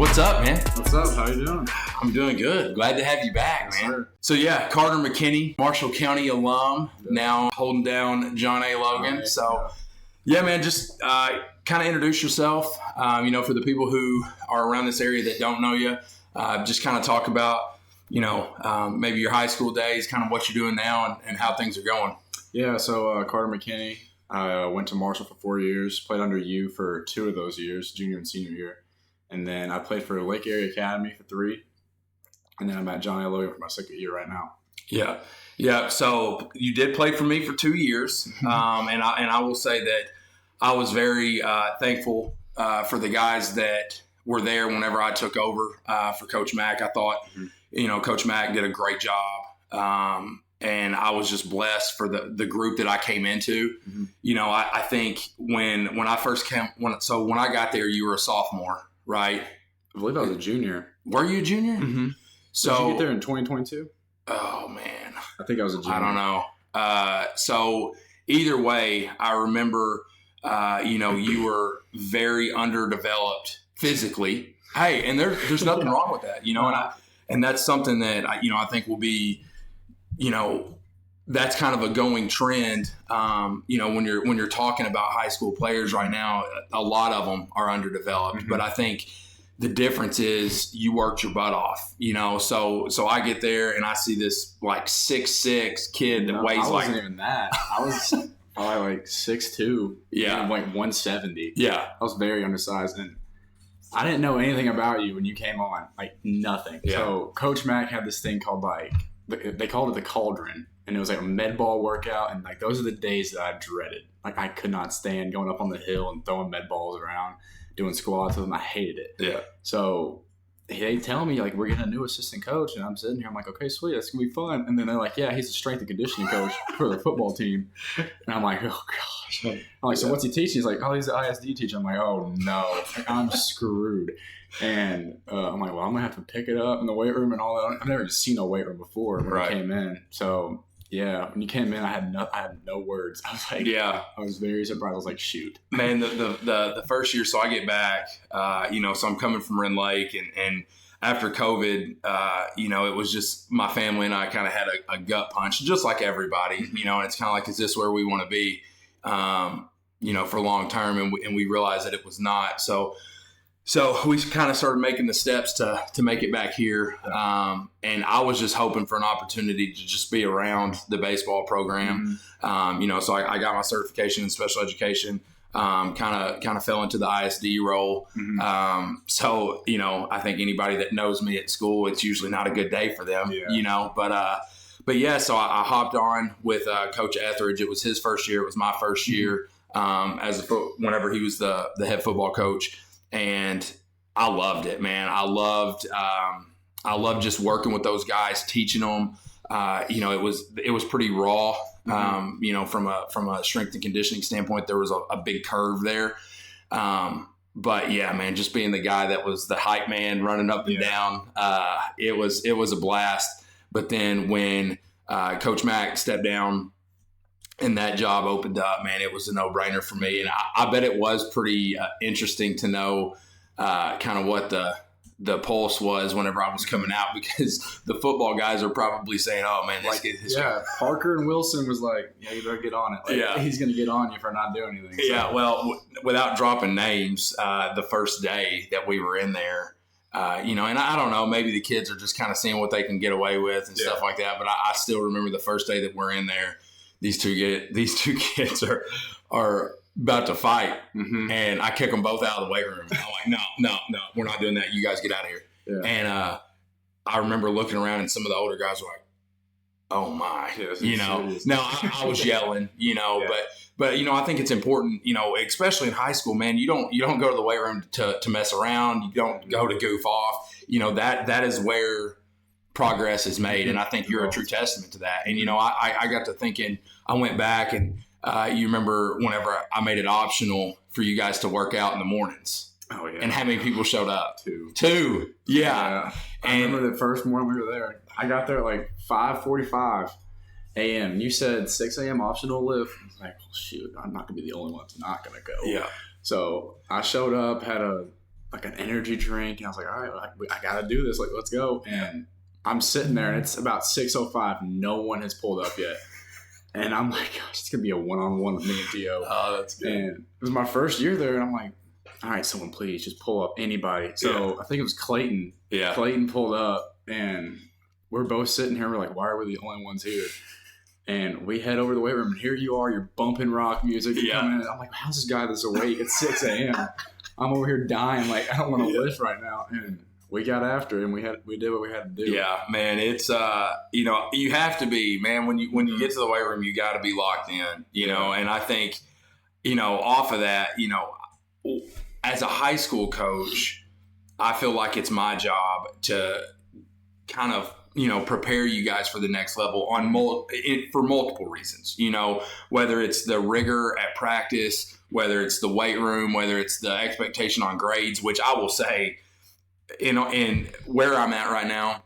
What's up, man? What's up? How you doing? I'm doing good. Glad to have you back, man. Sir. So yeah, Carter McKinney, Marshall County alum, now holding down John A. Logan. Right. So yeah, man, just kind of introduce yourself. For the people who are around this area that don't know you, just kind of talk about, maybe your high school days, kind of what you're doing now and how things are going. Yeah, so Carter McKinney. I went to Marshall for 4 years, played under you for 2 of those years, junior and senior year. And then I played for Lake Area Academy for 3. And then I'm at John A. Logan for my 2nd year right now. Yeah. Yeah. So you did play for me for 2 years. And I will say that I was very thankful for the guys that were there whenever I took over for Coach Mack. I thought, Coach Mack did a great job. And I was just blessed for the group that I came into. Mm-hmm. I think when I first came, when I got there, you were a sophomore, right? I believe I was a junior. Were you a junior? Mm-hmm. So did you get there in 2022? Oh man, I think I was a junior. I don't know. So either way, I remember, you were very underdeveloped physically. Hey, and there's nothing wrong with that, and that's something that I think will be, that's kind of a going trend. When you're talking about high school players right now, a lot of them are underdeveloped. Mm-hmm. But I think the difference is you worked your butt off. So I get there and I see this like 6'6" kid that weighs I wasn't even that. I was probably like 6'2". Yeah, like 170. Yeah, I was very undersized and I didn't know anything about you when you came on, like nothing. Yeah. So Coach Mack had this thing called they called it the cauldron, and it was like a med ball workout, and like those are the days that I dreaded. Like I could not stand going up on the hill and throwing med balls around, doing squats with them. I hated it. Yeah. So they tell me like we're getting a new assistant coach, and I'm sitting here, I'm like, okay, sweet, that's gonna be fun. And then they're like, yeah, he's a strength and conditioning coach for the football team, and I'm like, oh gosh. I'm like, so what's he teaching? He's like, oh, he's an ISD teacher. I'm like, oh no, like, I'm screwed. And I'm like, well, I'm gonna have to pick it up in the weight room and all that. I've never seen a weight room before when I came in. So yeah, when you came in, I had no words. I was like, I was very surprised. I was like, shoot, man. The first year, so I get back, so I'm coming from Rend Lake, and after COVID, it was just my family and I kind of had a gut punch, just like everybody, and it's kind of like, is this where we want to be, for long term? And we realized that it was not. So we kind of started making the steps to make it back here. And I was just hoping for an opportunity to just be around the baseball program. Mm-hmm. So I got my certification in special education, kind of fell into the ISD role. Mm-hmm. I think anybody that knows me at school, it's usually not a good day for them, but yeah, so I hopped on with Coach Etheridge. It was his first year. It was my first year whenever he was the head football coach. And I loved it, man. I loved just working with those guys, teaching them. It was pretty raw. Mm-hmm. From a strength and conditioning standpoint, there was a big curve there. But yeah, man, just being the guy that was the hype man running up and down, it was a blast. But then when Coach Mack stepped down and that job opened up, man, it was a no-brainer for me. And I bet it was pretty interesting to know kind of what the pulse was whenever I was coming out, because the football guys are probably saying, oh, man, let's get his guy. Parker and Wilson was like, yeah, you better get on it. Like, he's going to get on you for not doing anything. So. Yeah, well, without dropping names, the first day that we were in there, and I don't know, maybe the kids are just kind of seeing what they can get away with and stuff like that. But I still remember the first day that we're in there. These two kids are about to fight, mm-hmm. and I kick them both out of the weight room. I'm like, no, we're not doing that. You guys get out of here. Yeah. And I remember looking around, and some of the older guys were like, oh my, Now I was yelling, but I think it's important, especially in high school, man. You don't go to the weight room to mess around. You don't go to goof off. That is where progress is made, and I think you're a true testament to that. And I got to thinking, I went back, and you remember whenever I made it optional for you guys to work out in the mornings. Oh yeah. And how many people showed up? Two. Yeah. I remember the first morning we were there. I got there at like 5:45 a.m. You said 6 a.m. optional lift. I was like, well, shoot, I'm not gonna be the only one that's not gonna go. Yeah. So I showed up, had a like an energy drink. And I was like, all right, I got to do this. Like, let's go. And I'm sitting there and it's about 6:05. No one has pulled up yet. And I'm like, gosh, it's going to be a one-on-one with me and Gio. Oh, that's good. And it was my first year there. And I'm like, all right, someone please just pull up anybody. So I think it was Clayton. Yeah. Clayton pulled up and we're both sitting here. We're like, why are we the only ones here? And we head over to the weight room and here you are, you're bumping rock music. Coming in. I'm like, how's this guy this awake at 6 a.m.? I'm over here dying. Like, I don't want to lift right now. And we got after it and we did what we had to do. Yeah, man, it's you have to be, man, when you get to the weight room, you got to be locked in, and I think, off of that, as a high school coach, I feel like it's my job to kind of, prepare you guys for the next level for multiple reasons, whether it's the rigor at practice, whether it's the weight room, whether it's the expectation on grades, which I will say, in where I'm at right now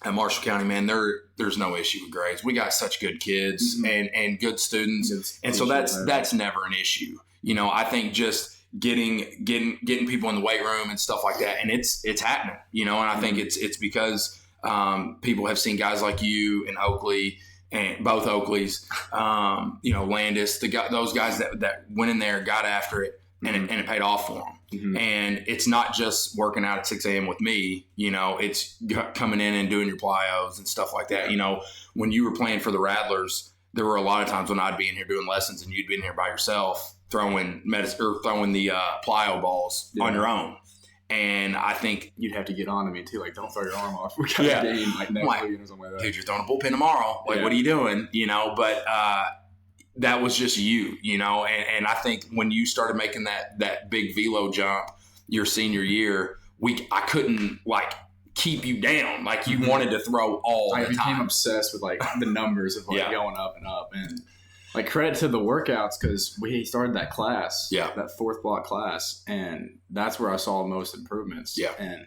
at Marshall County, man, there's no issue with grades. We got such good kids and good students. And so that's never an issue. I think just getting people in the weight room and stuff like that. And it's happening, and I think it's because people have seen guys like you and Oakley and both Oakleys, Landis, those guys that went in there, got after it, and it paid off for them. And it's not just working out at 6 a.m. with me, it's coming in and doing your plyos and stuff like that. When you were playing for the Rattlers, there were a lot of times when I'd be in here doing lessons and you'd be in here by yourself throwing the plyo balls on your own. And I think you'd have to get on to me too. Like, don't throw your arm off. We got a game like next week or something like that. Dude, you're throwing a bullpen tomorrow. Like, what are you doing? But that was just you, and I think when you started making that big velo jump your senior year, I couldn't keep you down. Like, you wanted to throw all the time. I became obsessed with the numbers of going up and up, and credit to the workouts because we started that class, that fourth block class, and that's where I saw most improvements. And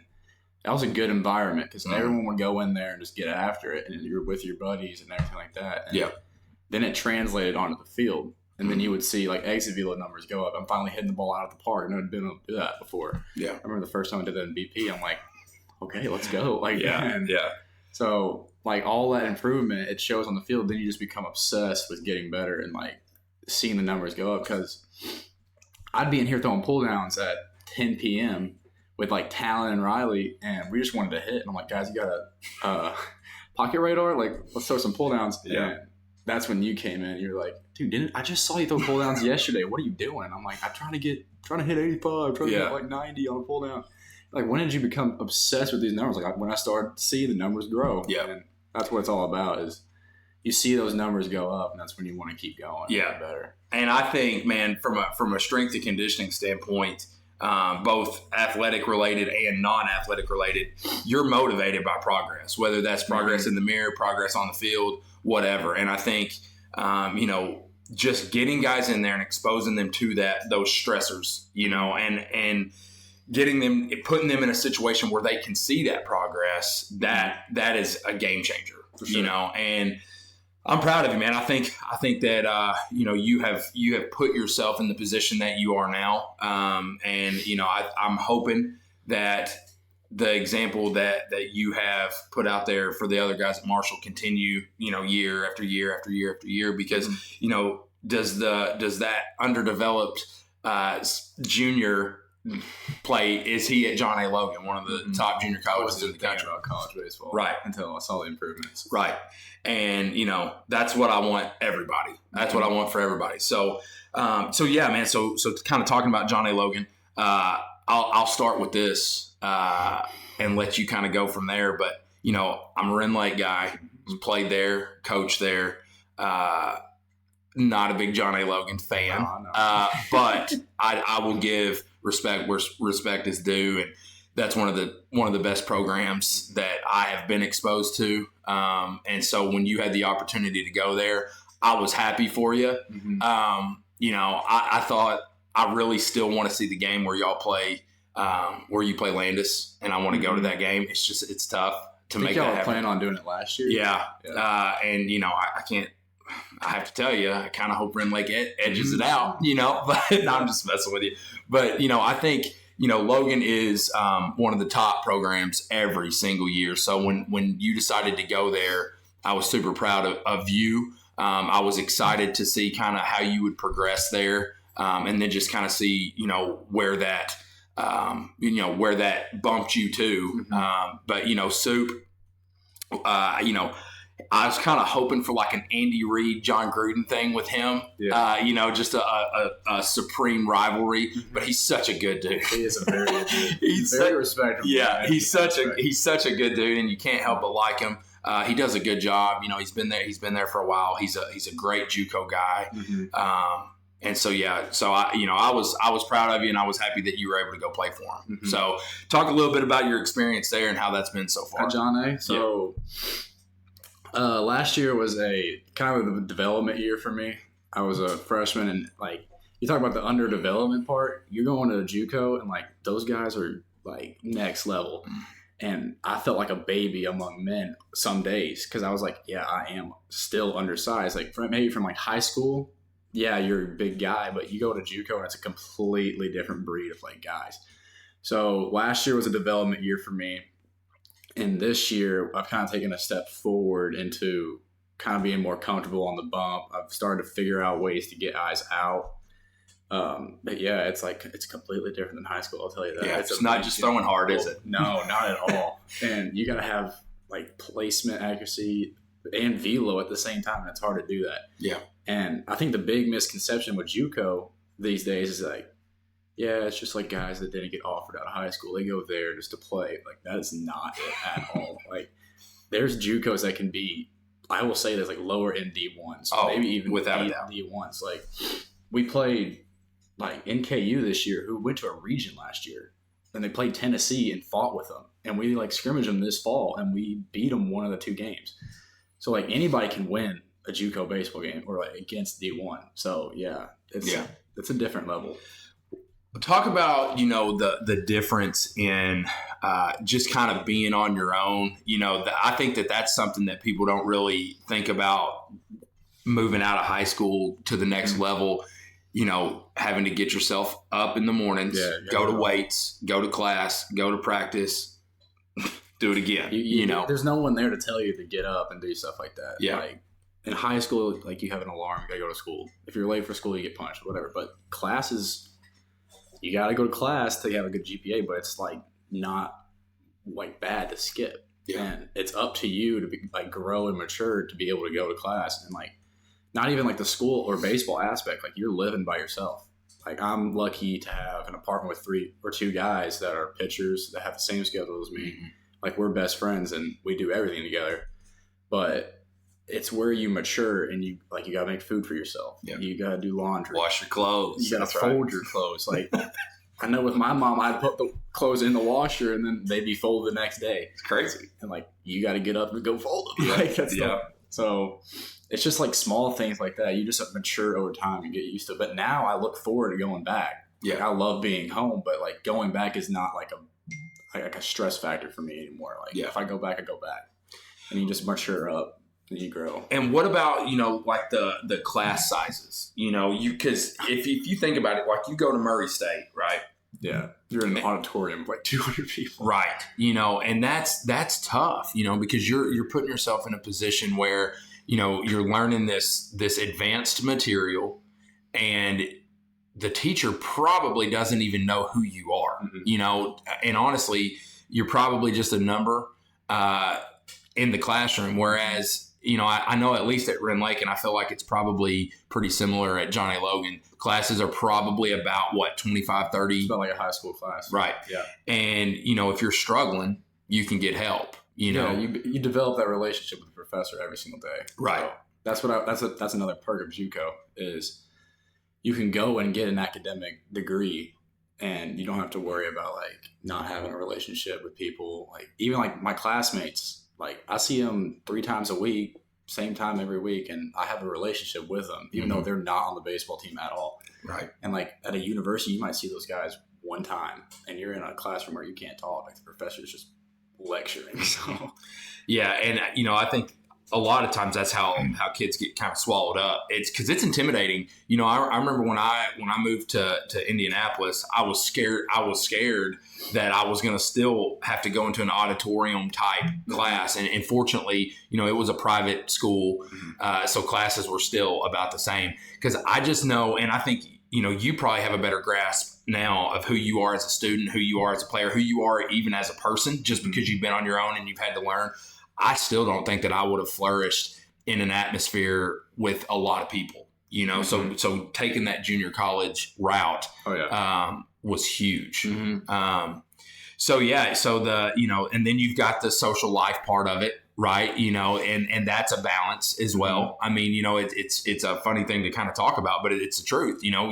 that was a good environment because everyone would go in there and just get after it, and you're with your buddies and everything like that. And then it translated onto the field, and then you would see exit velo numbers go up. I'm finally hitting the ball out of the park. No one had been able to do that before. I remember the first time I did that in BP. I'm like, okay, let's go. So all that improvement, it shows on the field. Then you just become obsessed with getting better and seeing the numbers go up. Because I'd be in here throwing pull downs at 10 p.m. with Talon and Riley, and we just wanted to hit. And I'm like, guys, you got a pocket radar? Let's throw some pull downs. And that's when you came in. You're like, dude, I just saw you throw pull downs yesterday. What are you doing? I'm like, I'm trying to hit 85, trying to get 90 on a pull down. When did you become obsessed with these numbers? When I started to see the numbers grow. And that's what it's all about is you see those numbers go up, and that's when you want to keep going. And get better. And I think, man, from a strength and conditioning standpoint, both athletic related and non-athletic related, you're motivated by progress, whether that's progress in the mirror, progress on the field, whatever. And I think, just getting guys in there and exposing them to those stressors, and putting them in a situation where they can see that progress, that is a game changer, and I'm proud of you, man. I think that, you have put yourself in the position that you are now. And, I'm hoping that the example that you have put out there for the other guys at Marshall continue, year after year after year after year, because, does that underdeveloped junior play, is he at John A. Logan, one of the top junior colleges in the country? About college baseball, right? Until I saw the improvements, right? And that's what I want everybody. That's what I want for everybody. So, yeah, man. So kind of talking about John A. Logan, I'll start with this and let you kind of go from there. But I'm a Ren Lake guy, played there, coached there. Not a big John A. Logan fan, but I will give respect where respect is due, and that's one of the best programs that I have been exposed to. And so when you had the opportunity to go there, I was happy for you. I thought I really still want to see the game where y'all play, where you play Landis, and I want to go to that game. It's tough to make that happen. Y'all were planning on doing it last year. And I can't. I have to tell you, I kind of hope Ren Lake edges it out, but no, I'm just messing with you. But, I think, Logan is one of the top programs every single year. So when you decided to go there, I was super proud of you. I was excited to see kind of how you would progress there, and then just kind of see, where that, where that bumped you to. But, Soup, I was kind of hoping for like an Andy Reid, John Gruden thing with him. Yeah. Just a supreme rivalry. But he's such a good dude. He is a very good dude. He's very respectable. Yeah, he's such a good dude, and you can't help but like him. He does a good job. He's been there for a while. He's a great JuCo guy. And so I was proud of you, and I was happy that you were able to go play for him. So talk a little bit about your experience there and how that's been so far. At John A. So. Last year was a kind of a development year for me. I was a freshman, and like you talk about the underdevelopment part, you're going to a JuCo, and like those guys are like next level. And I felt like a baby among men some days because I was like, yeah, I am still undersized. Like maybe from like high school, yeah, you're a big guy, but you go to JuCo and it's a completely different breed of like guys. So last year was a development year for me. And this year, I've kind of taken a step forward into kind of being more comfortable on the bump. I've started to figure out ways to get eyes out. But yeah, it's completely different than high school. I'll tell you that. Yeah, it's not just throwing hard, is it? No, not at all. And you got to have like placement accuracy and velo at the same time. And it's hard to do that. Yeah. And I think the big misconception with JuCo these days is like, yeah, it's just like guys that didn't get offered out of high school. They go there just to play. Like, that is not it at all. Like, there's JuCos that can be, I will say there's like lower end D1s. Maybe even without a doubt. D1s. Like, we played like NKU this year, who went to a region last year. And they played Tennessee and fought with them. And we like scrimmaged them this fall, and we beat them one of the two games. So like anybody can win a JuCo baseball game or like against D1. So yeah, it's a different level. Talk about, the difference in just kind of being on your own. I think that's something that people don't really think about, moving out of high school to the next level, having to get yourself up in the mornings, go to weights, go to class, go to practice, do it again. There's no one there to tell you to get up and do stuff like that. Yeah. Like in high school, like you have an alarm, you got to go to school. If you're late for school, you get punched, whatever. But classes, you got to go to class to have a good GPA, but it's like not like bad to skip. Yeah. And it's up to you to be like grow and mature to be able to go to class, and like not even like the school or baseball aspect. Like you're living by yourself. Like I'm lucky to have an apartment with 3 or 2 guys that are pitchers that have the same schedule as me. Like we're best friends and we do everything together. But it's where you mature and you gotta make food for yourself. Yeah. You gotta do laundry. Wash your clothes. You gotta fold your clothes. Like I know with my mom, I'd put the clothes in the washer and then they'd be folded the next day. It's crazy. And like you gotta get up and go fold them. Yeah. Like that's so it's just like small things like that. You just mature over time and get used to it. But now I look forward to going back. Yeah. Like, I love being home, but like going back is not like a stress factor for me anymore. Like if I go back, I go back. And you just mature up. You grow. And what about, like the class sizes? Because if you think about it, like you go to Murray State, right? Yeah. You're in an auditorium with like 200 people. Right. And that's tough, because you're putting yourself in a position where, you're learning this advanced material and the teacher probably doesn't even know who you are, and honestly, you're probably just a number in the classroom. Whereas, I know at least at Ren Lake, and I feel like it's probably pretty similar at John A. Logan, classes are probably about, 25, 30? It's about like a high school class. Right. Yeah. And, if you're struggling, you can get help, Yeah, you develop that relationship with the professor every single day. Right. So that's another perk of JuCo is you can go and get an academic degree and you don't have to worry about like not having a relationship with people. Like even like my classmates, like I see them 3 times a week, same time every week, and I have a relationship with them, even though they're not on the baseball team at all. Right. And like at a university, you might see those guys one time, and you're in a classroom where you can't talk. Like the professor's just lecturing. So yeah, and I think a lot of times that's how kids get kind of swallowed up. It's because it's intimidating. You know, I remember when I moved to Indianapolis, I was scared that I was going to still have to go into an auditorium type class. And fortunately, you know, it was a private school. So classes were still about the same, because I just know, and I think, you know, you probably have a better grasp now of who you are as a student, who you are as a player, who you are even as a person, just because you've been on your own and you've had to learn. I still don't think that I would have flourished in an atmosphere with a lot of people, you know. So taking that junior college route was huge. So the, you know, and then you've got the social life part of it, right? You know, and that's a balance as well. I mean, you know, it's a funny thing to kind of talk about, but it's the truth. You know,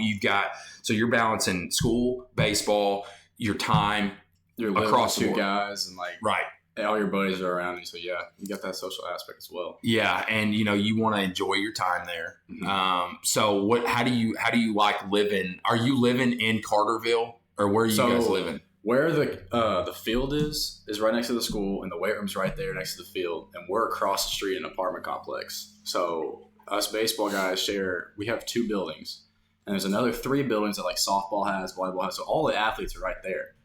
so you're balancing school, baseball, your time, you're across two guys, and like right. all your buddies are around you, so yeah, you got that social aspect as well. Yeah, and you know, you want to enjoy your time there. So how do you like living? Are you living in Carterville, or where are you guys living? Where the field is right next to the school, and the weight room's right there next to the field, and we're across the street in an apartment complex. So us baseball guys we have 2 buildings, and there's another 3 buildings that like softball has, volleyball has. So all the athletes are right there.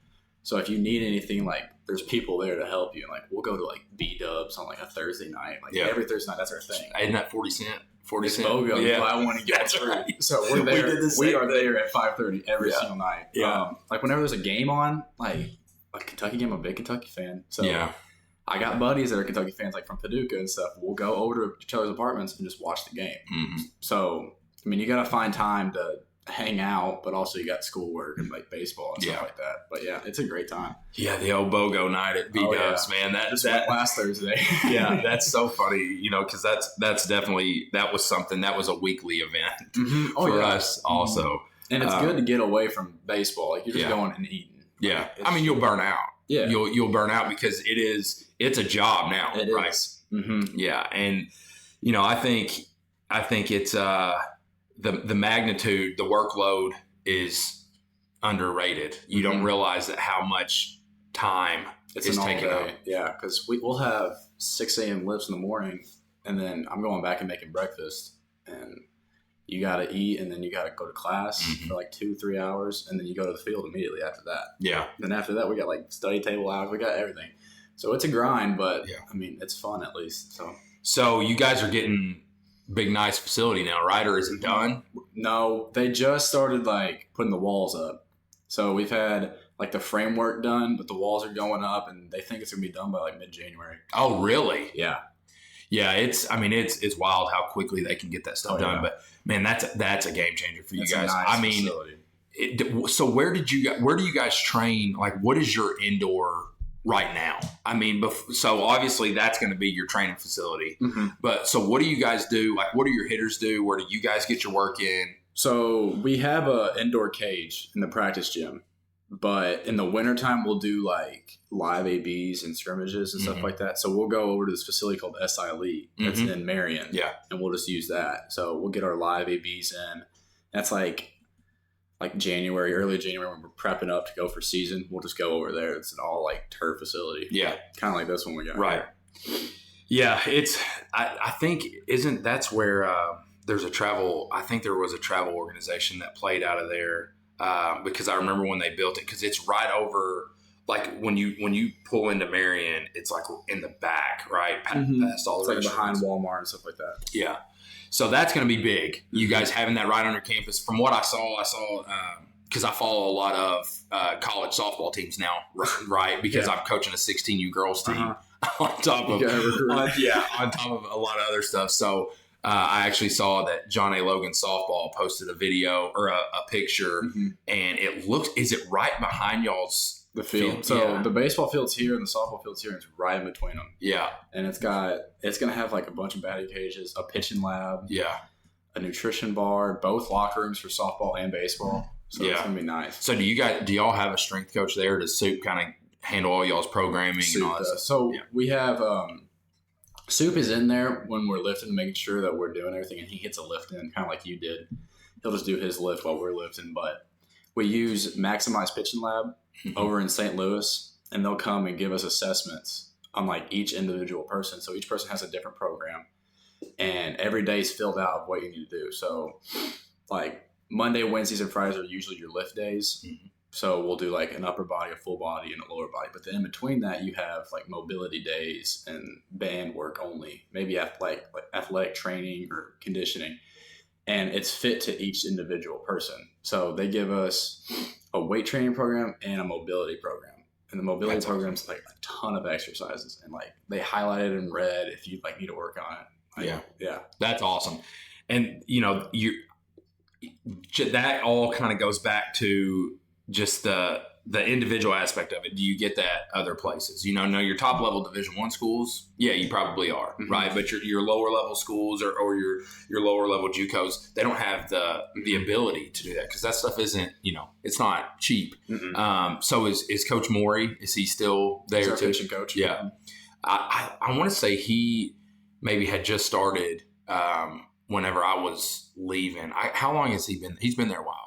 So if you need anything, like, there's people there to help you. And like, we'll go to like B-dubs on like a Thursday night. Like every Thursday night, that's our thing. Isn't that 40 cent? 40 cent. BOGO. Yeah. I want to get that's through. Right. So we're there. We are there at 5:30 every single night. Yeah. Like whenever there's a game on, like a Kentucky game, I'm a big Kentucky fan. So I got buddies that are Kentucky fans, like from Paducah and stuff. We'll go over to each other's apartments and just watch the game. So, I mean, you got to find time to hang out, but also you got schoolwork and like baseball and stuff like that. But yeah, it's a great time. Yeah, the old BOGO night at B-Dubs, man. That last Thursday. Yeah, that's so funny, you know, because that's definitely, that was something, that was a weekly event for us also. And it's good to get away from baseball. Like, you're just going and eating. Yeah. I mean, you'll burn out. Yeah. You'll burn out because it's a job now, right? Yeah. And, you know, I think it's, the magnitude, the workload is underrated. You don't realize that how much time is taken up. Yeah, because we'll have 6 a.m. lifts in the morning, and then I'm going back and making breakfast, and you got to eat, and then you got to go to class for like 2-3 hours, and then you go to the field immediately after that. Yeah. Then after that, we got like study table hours. We got everything. So it's a grind, but I mean, it's fun at least. So you guys are getting big, nice facility now, right? Or is it done? No, they just started like putting the walls up. So we've had like the framework done, but the walls are going up, and they think it's gonna be done by like mid-January. Oh, really? Yeah. Yeah, it's wild how quickly they can get that stuff done. But man, that's a game changer for you guys. I mean, so where do you guys train? Like, what is your indoor right now? I mean, so obviously that's going to be your training facility. But so what do you guys do? Like, what do your hitters do? Where do you guys get your work in? So we have a indoor cage in the practice gym, but in the wintertime we'll do like live ABs and scrimmages and stuff like that. So we'll go over to this facility called SI Elite that's in Marion. Yeah. And we'll just use that. So we'll get our live ABs in. That's like January, early January, when we're prepping up to go for season. We'll just go over there. It's an all like turf facility. Yeah. Kind of like this one we got. Right. Here. Yeah. I think that's where there's a travel. I think there was a travel organization that played out of there because I remember when they built it, because it's right over, like when you pull into Marion, it's like in the back, right? Past all the restaurants. Behind Walmart and stuff like that. Yeah. So that's going to be big. You guys having that right on your campus. From what I saw because I follow a lot of college softball teams now, right? Because I'm coaching a 16U girls team on top of a lot of other stuff. So I actually saw that John A. Logan softball posted a video or a picture, and it looks. Is it right behind y'all's? The field. So the baseball field's here and the softball field's here, and it's right in between them. Yeah. And it's going to have like a bunch of batting cages, a pitching lab. Yeah. A nutrition bar, both locker rooms for softball and baseball. So it's going to be nice. So do y'all have a strength coach there? Does Soup kind of handle all y'all's programming and all that stuff? So we have, Soup is in there when we're lifting, making sure that we're doing everything, and he hits a lift in, kind of like you did. He'll just do his lift while we're lifting, but we use Maximize Pitching Lab over in St. Louis, and they'll come and give us assessments on like each individual person. So each person has a different program, and every day is filled out of what you need to do. So like Monday, Wednesdays, and Fridays are usually your lift days. Mm-hmm. So we'll do like an upper body, a full body, and a lower body. But then in between that, you have like mobility days and band work only, maybe athletic training or conditioning. And it's fit to each individual person. So they give us a weight training program and a mobility program. And the mobility program's like a ton of exercises. And like they highlight it in red if you like need to work on it. Like, yeah. That's awesome. And that all kind of goes back to just the individual aspect of it. Do you get that other places? No, your top level Division I schools, yeah, you probably are, mm-hmm. right? But your lower level schools or your lower level JuCos, they don't have the ability to do that because that stuff isn't, it's not cheap. Mm-hmm. So is Coach Morey, is he still there? He's our patient coach. Yeah. I want to say he maybe had just started whenever I was leaving. How long has he been? He's been there a while.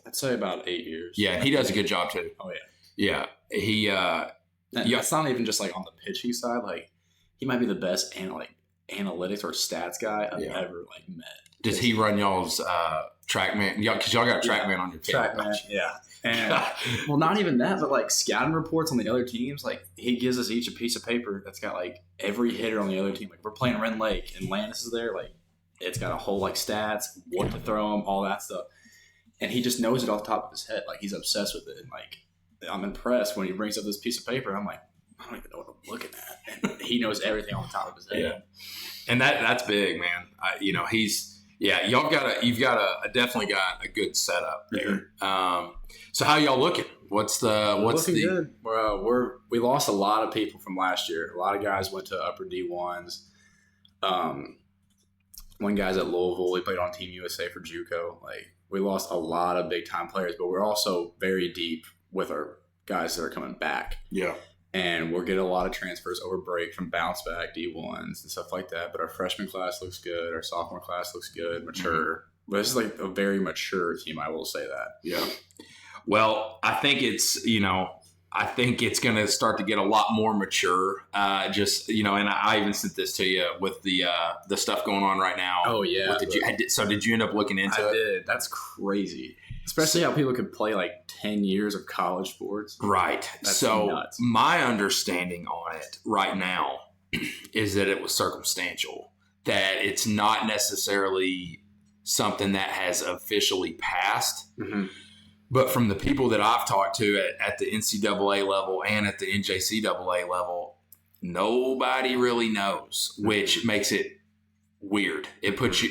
I'd say about 8 years. Yeah, he does a good job too. Oh yeah. Yeah, he. It's not even just like on the pitching side. Like he might be the best analytics or stats guy I've ever like met. Does he run y'all's TrackMan? Because y'all got a TrackMan on your team. TrackMan, yeah. And well, not even that, but like scouting reports on the other teams. Like he gives us each a piece of paper that's got like every hitter on the other team. Like we're playing Ren Lake and Landis is there. Like it's got a whole like stats, what to throw him, all that stuff. And he just knows it off the top of his head. Like, he's obsessed with it. And, like, I'm impressed when he brings up this piece of paper. I'm like, I don't even know what I'm looking at. And he knows everything on the top of his head. Yeah. And that's big, man. You've definitely got a good setup there. Mm-hmm. So how y'all looking? What's looking good? We lost a lot of people from last year. A lot of guys went to upper D1s. One guy's at Louisville. He played on Team USA for JuCo. Like, we lost a lot of big time players, but we're also very deep with our guys that are coming back. Yeah. And we're getting a lot of transfers over break from bounce back D1s and stuff like that. But our freshman class looks good. Our sophomore class looks good, mature. Mm-hmm. But this is like a very mature team, I will say that. Yeah. Well, I think it's going to start to get a lot more mature. And I even sent this to you with the stuff going on right now. Oh, yeah. Did you end up looking into it? I did. That's crazy. Especially how people could play like 10 years of college sports. Right. That's so nuts. My understanding on it right now is that it was circumstantial, that it's not necessarily something that has officially passed. Mm-hmm. But from the people that I've talked to at the NCAA level and at the NJCAA level, nobody really knows, which makes it weird. It puts you,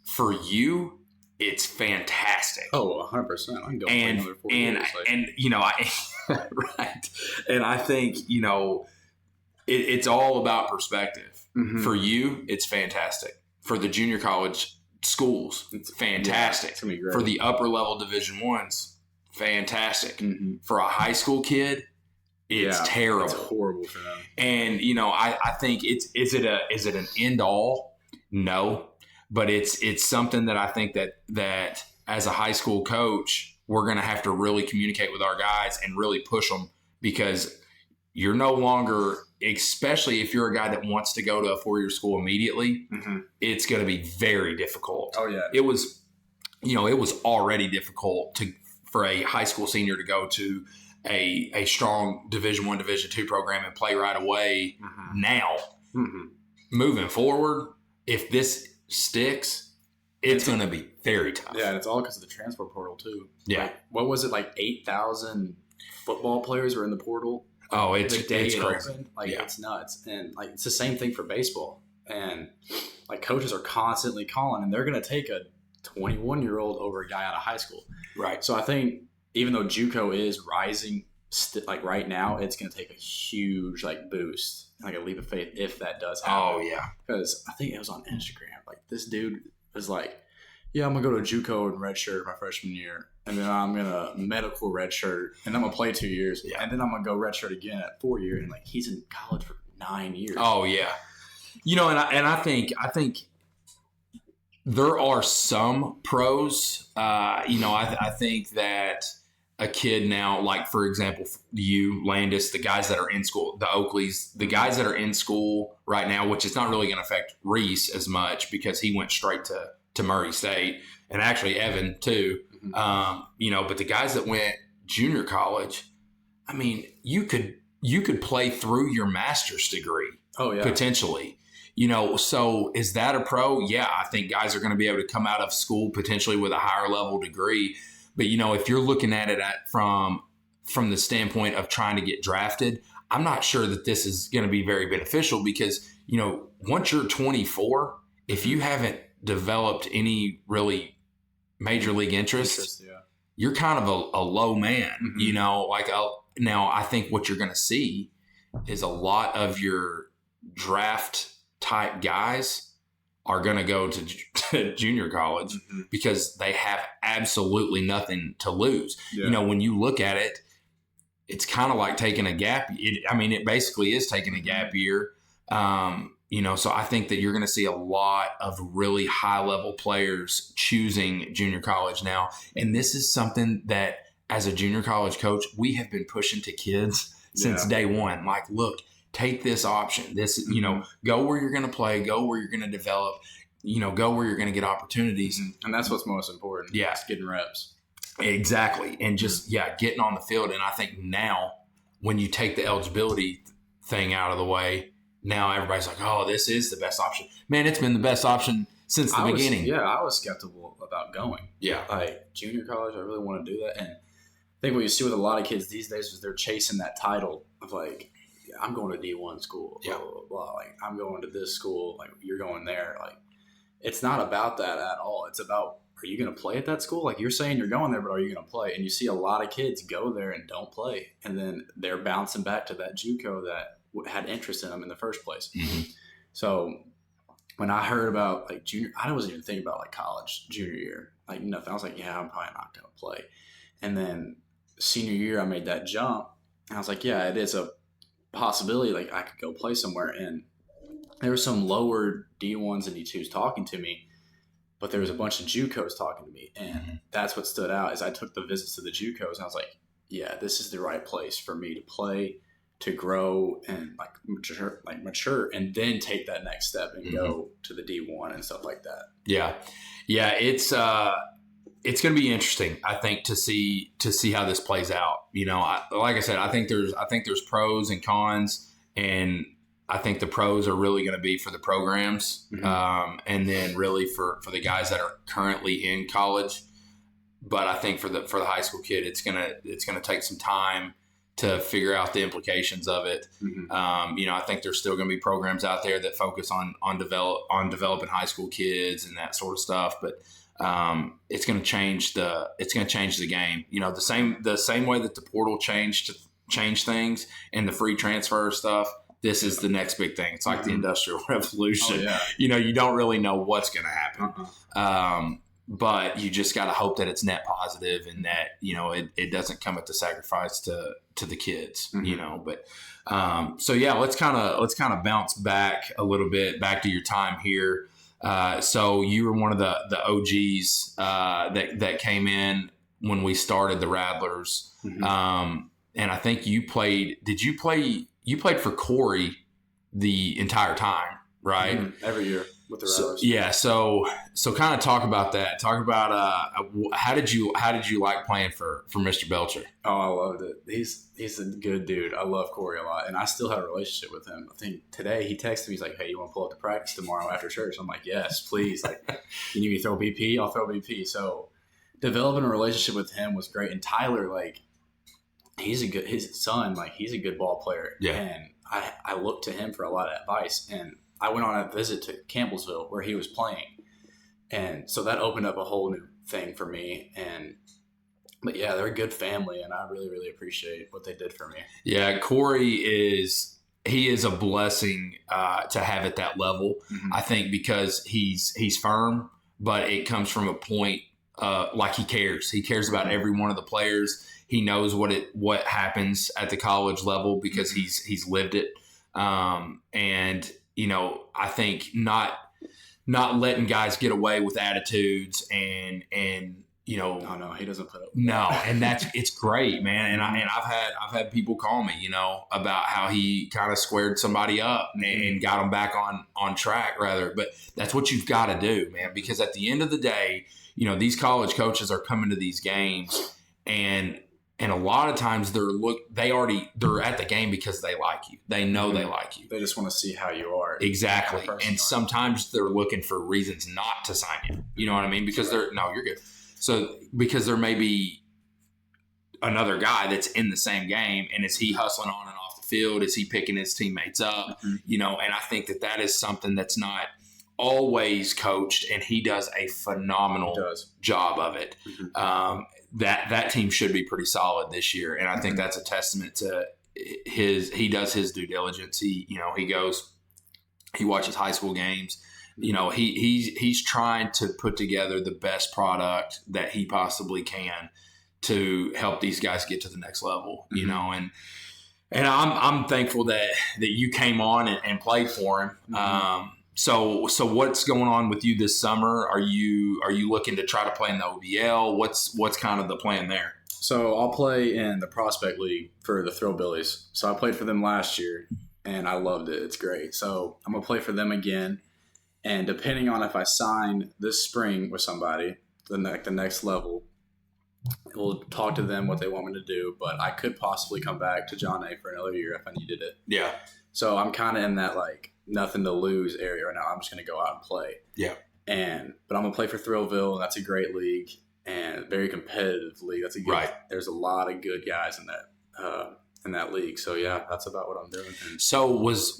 for you, it's fantastic. Oh, 100%. I can go another 4 years. Right. And I think, it's all about perspective. Mm-hmm. For you, it's fantastic. For the junior college schools, it's fantastic. It's gonna be great. For the upper level Division I's, fantastic. Mm-hmm. For a high school kid, it's terrible. It's horrible for them. And I think is it an end all? No, but it's something that I think that as a high school coach, we're gonna have to really communicate with our guys and really push them, because you're no longer, especially if you're a guy that wants to go to a 4-year school immediately, mm-hmm. it's going to be very difficult. Oh yeah. It was already difficult for a high school senior to go to a strong Division I, Division II program and play right away. Mm-hmm. Now, mm-hmm. moving forward, if this sticks, it's going to be very tough. Yeah. And it's all because of the transfer portal too. Yeah. Like, what was it? Like 8,000 football players were in the portal. Oh, it's crazy. Opened. Like, it's nuts. And like, it's the same thing for baseball. And like, coaches are constantly calling, and they're going to take a 21-year-old over a guy out of high school. Right. So I think even though JuCo is rising, like right now, it's going to take a huge like boost, like a leap of faith if that does happen. Oh yeah. Because I think it was on Instagram. Like, this dude was like, yeah, I'm going to go to JuCo and redshirt my freshman year. And then I'm going to medical redshirt. And I'm going to play 2 years. Yeah. And then I'm going to go redshirt again at 4 years. And, like, he's in college for 9 years. Oh, yeah. I think there are some pros. I think that a kid now, like for example, you, Landis, the guys that are in school, the Oakleys, the guys that are in school right now, which is not really going to affect Reese as much because he went straight to Murray State, and actually Evan too. But the guys that went junior college, I mean, you could play through your master's degree. Oh yeah, potentially. So is that a pro? Yeah, I think guys are going to be able to come out of school potentially with a higher level degree. But, if you're looking at it from the standpoint of trying to get drafted, I'm not sure that this is going to be very beneficial because, once you're 24, if you haven't developed any really major league interest, you're kind of a low man, now I think what you're going to see is a lot of your draft type guys are going to go to junior college because they have absolutely nothing to lose. Yeah. When you look at it, it's kind of like taking a gap. It basically is taking a gap year. So I think that you're going to see a lot of really high level players choosing junior college now. And this is something that as a junior college coach, we have been pushing to kids since day one. Like, look, take this option. This, go where you're going to play, go where you're going to develop, go where you're going to get opportunities. And that's what's most important. Yeah. It's getting reps. Exactly. And just, getting on the field. And I think now when you take the eligibility thing out of the way, now everybody's like, oh, this is the best option. Man, it's been the best option since the beginning. I was skeptical about going. Yeah. Like junior college, I really want to do that. And I think what you see with a lot of kids these days is they're chasing that title of like, I'm going to D1 school, blah, blah, blah. Like, I'm going to this school, like, you're going there. Like, it's not about that at all. It's about, are you going to play at that school? Like, you're saying you're going there, but are you going to play? And you see a lot of kids go there and don't play. And then they're bouncing back to that JuCo that had interest in them in the first place. Mm-hmm. So when I heard about, like, junior, I wasn't even thinking about, like, college junior year. Like, nothing. I was like, I'm probably not going to play. And then senior year, I made that jump. And I was like, it is a possibility, like I could go play somewhere. And there were some lower D1s and D2s talking to me, but there was a bunch of JuCos talking to me. And that's what stood out is I took the visits to the JuCos and I was like, this is the right place for me to play, to grow and mature and then take that next step and go to the D1 and stuff like that. Yeah. It's going to be interesting, I think, to see how this plays out. Like I said, I think there's pros and cons, and I think the pros are really going to be for the programs, and then really for the guys that are currently in college. But I think for the high school kid, it's gonna take some time to figure out the implications of it. I think there's still going to be programs out there that focus on developing high school kids and that sort of stuff, but it's going to change the game. The same way that the portal changed things and the free transfer stuff. This is the next big thing. It's like the Industrial Revolution. Oh, yeah. You don't really know what's going to happen. But you just got to hope that it's net positive and that, it doesn't come at the sacrifice to the kids, but, let's kind of bounce back a little bit back to your time here. So you were one of the OGs, that came in when we started the Rattlers. And I think you played for Corey the entire time, right? Every year with the Rattlers. So kind of talk about that. Talk about how did you like playing for Mr. Belcher? Oh, I loved it. He's a good dude. I love Corey a lot, and I still have a relationship with him. I think today he texted me. He's like, "Hey, you want to pull up to practice tomorrow after church?" I'm like, "Yes, please." Like, you need me to throw BP? I'll throw BP. So developing a relationship with him was great. And Tyler, like, his son, like, he's a good ball player. Yeah. And I look to him for a lot of advice. And I went on a visit to Campbellsville where he was playing. And so that opened up a whole new thing for me. But they're a good family, and I really, really appreciate what they did for me. Yeah, Corey is a blessing to have at that level. I think because he's firm, but it comes from a point like he cares. He cares about every one of the players. He knows what happens at the college level because he's lived it. And I think not letting guys get away with attitudes and Oh no, he doesn't put up. No, and it's great, man. And I've had people call me, about how he kind of squared somebody up and got them back on track, rather. But that's what you've got to do, man, because at the end of the day, these college coaches are coming to these games, and a lot of times they're at the game because they like you. They know they like you. They just want to see how you are. Exactly. And sometimes they're looking for reasons not to sign you. You know what I mean? Because you're good. So because there may be another guy that's in the same game, and is he hustling on and off the field? Is he picking his teammates up? And I think that is something that's not always coached, and he does a phenomenal job of it. That team should be pretty solid this year, and I think that's a testament to he does his due diligence. He watches high school games. He's trying to put together the best product that he possibly can to help these guys get to the next level. And I'm thankful that you came on and played for him. So what's going on with you this summer? Are you looking to try to play in the OBL? What's kind of the plan there? So I'll play in the Prospect League for the Thrillbillies. So I played for them last year, and I loved it. It's great. So I'm going to play for them again. And depending on if I sign this spring with somebody, the next level, we'll talk to them what they want me to do. But I could possibly come back to John A for another year if I needed it. Yeah. So I'm kind of in that nothing to lose area right now. I'm just going to go out and play. Yeah. But I'm going to play for Thrillville, and that's a great league and very competitive league. That's a good. Right. There's a lot of good guys in that league. So yeah, that's about what I'm doing. So was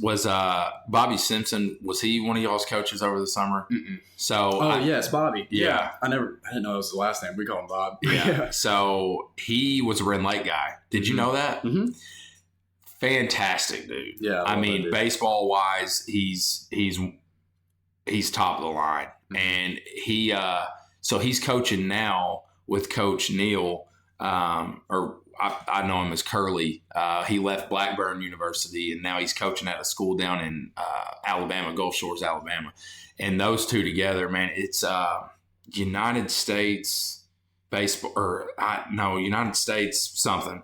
Bobby Simpson, was he one of y'all's coaches over the summer? Mm-mm. So yes, Bobby. Yeah. I didn't know it was the last name. We call him Bob. Yeah. So he was a Red Lake guy. Did you know that? Mm-hmm. Fantastic dude. Yeah. I mean, baseball wise, he's top of the line. And he's coaching now with Coach Neal, I know him as Curly. He left Blackburn University, and now he's coaching at a school down in Alabama, Gulf Shores, Alabama. And those two together, man, it's United States baseball, United States something.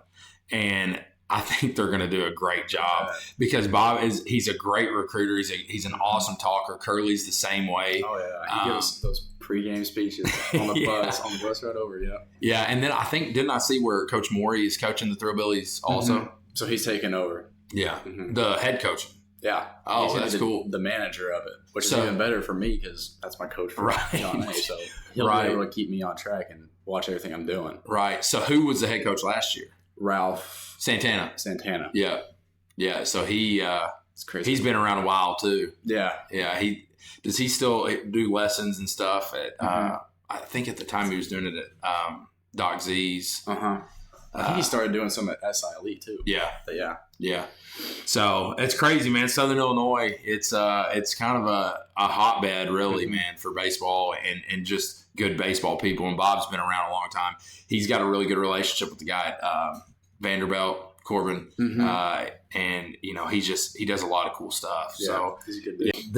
And I think they're going to do a great job because Bob he's a great recruiter. He's an awesome talker. Curly's the same way. Oh yeah, he gives those pregame speeches on the bus right over. Yeah. Yeah, and then didn't I see where Coach Morey is coaching the Thrillbillies also? Mm-hmm. So he's taking over. Yeah, the head coach. Yeah. Oh, that's cool. The manager of it, which is even better for me because that's my coach for John A. So he'll be able to keep me on track and watch everything I'm doing. Right. So who was the head coach last year? Ralph Santana. Yeah. Yeah. So it's crazy. He's been around a while too. Yeah. Yeah. Does he still do lessons and stuff at, I think at the time he was doing it at Doc Z's. I think he started doing some at SI Elite too. Yeah. But yeah. So it's crazy, man. Southern Illinois, it's kind of a hotbed really, man, for baseball and just good baseball people. And Bob's been around a long time. He's got a really good relationship with the guy at Vanderbilt, Corbin. And he does a lot of cool stuff. Yeah, so he's a good dude. it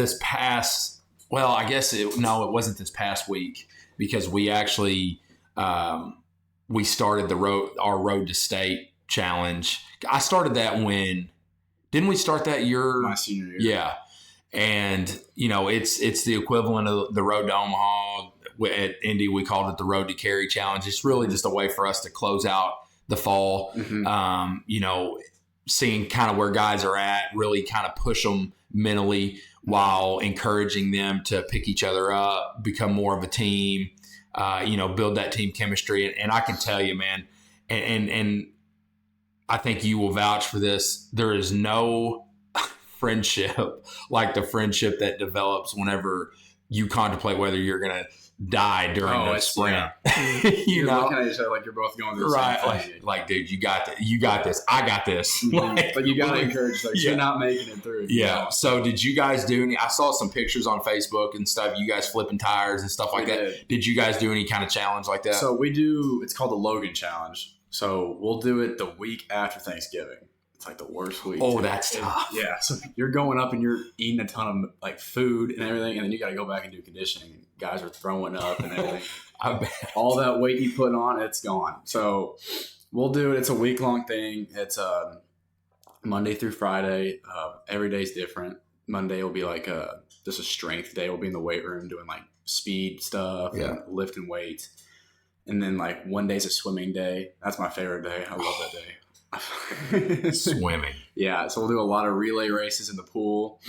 wasn't this past week because we actually we started our Road to State challenge. I started that didn't we start that year? My senior year. Yeah. And, it's the equivalent of the Road to Omaha. At Indy, we called it the Road to Cary Challenge. It's really just a way for us to close out the fall, seeing kind of where guys are at, really kind of push them mentally while encouraging them to pick each other up, become more of a team, build that team chemistry. And I can tell you, man, and I think you will vouch for this. There is no friendship like the friendship that develops whenever you contemplate whether you're going to die during the sprint. You're looking at each other like you're both going through the same thing. Like, dude, you got this. You got this. I got this. But you got to encourage, you're not making it through. Yeah. So did you guys do any? I saw some pictures on Facebook and stuff. You guys flipping tires and stuff like that. Did you guys do any kind of challenge like that? So we do. It's called the Logan Challenge. So we'll do it the week after Thanksgiving. it's like the worst week. Oh, that's tough. Yeah. So you're going up and you're eating a ton of like food and everything, and then you got to go back and do conditioning. And guys are throwing up and everything. I bet. All that weight you put on, it's gone. So we'll do it. It's a week-long thing. It's Monday through Friday. Every day's different. Monday will be like just a strength day. We'll be in the weight room doing like speed stuff and lifting weights. And then like one day's a swimming day. That's my favorite day. I love that day. Swimming. Yeah. So we'll do a lot of relay races in the pool.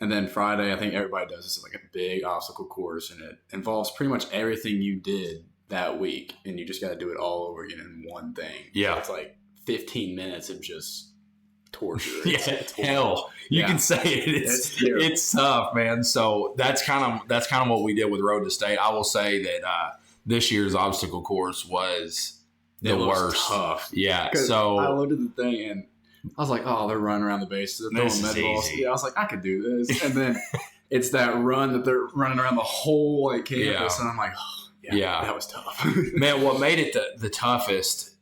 And then Friday, I think everybody does this, like a big obstacle course, and it involves pretty much everything you did that week. And you just got to do it all over again in one thing. Yeah. So it's like 15 minutes of just torture. It's hell. You can say it. It's tough, man. So that's kind of what we did with Road to State. I will say that this year's obstacle course was the worst. Tough. Yeah. So I looked at the thing and I was like, oh, they're running around the bases. They're throwing med balls. Yeah, I was like, I could do this. And then it's that run that they're running around the whole like campus, and I'm like, oh, that was tough. Man, what made it the toughest?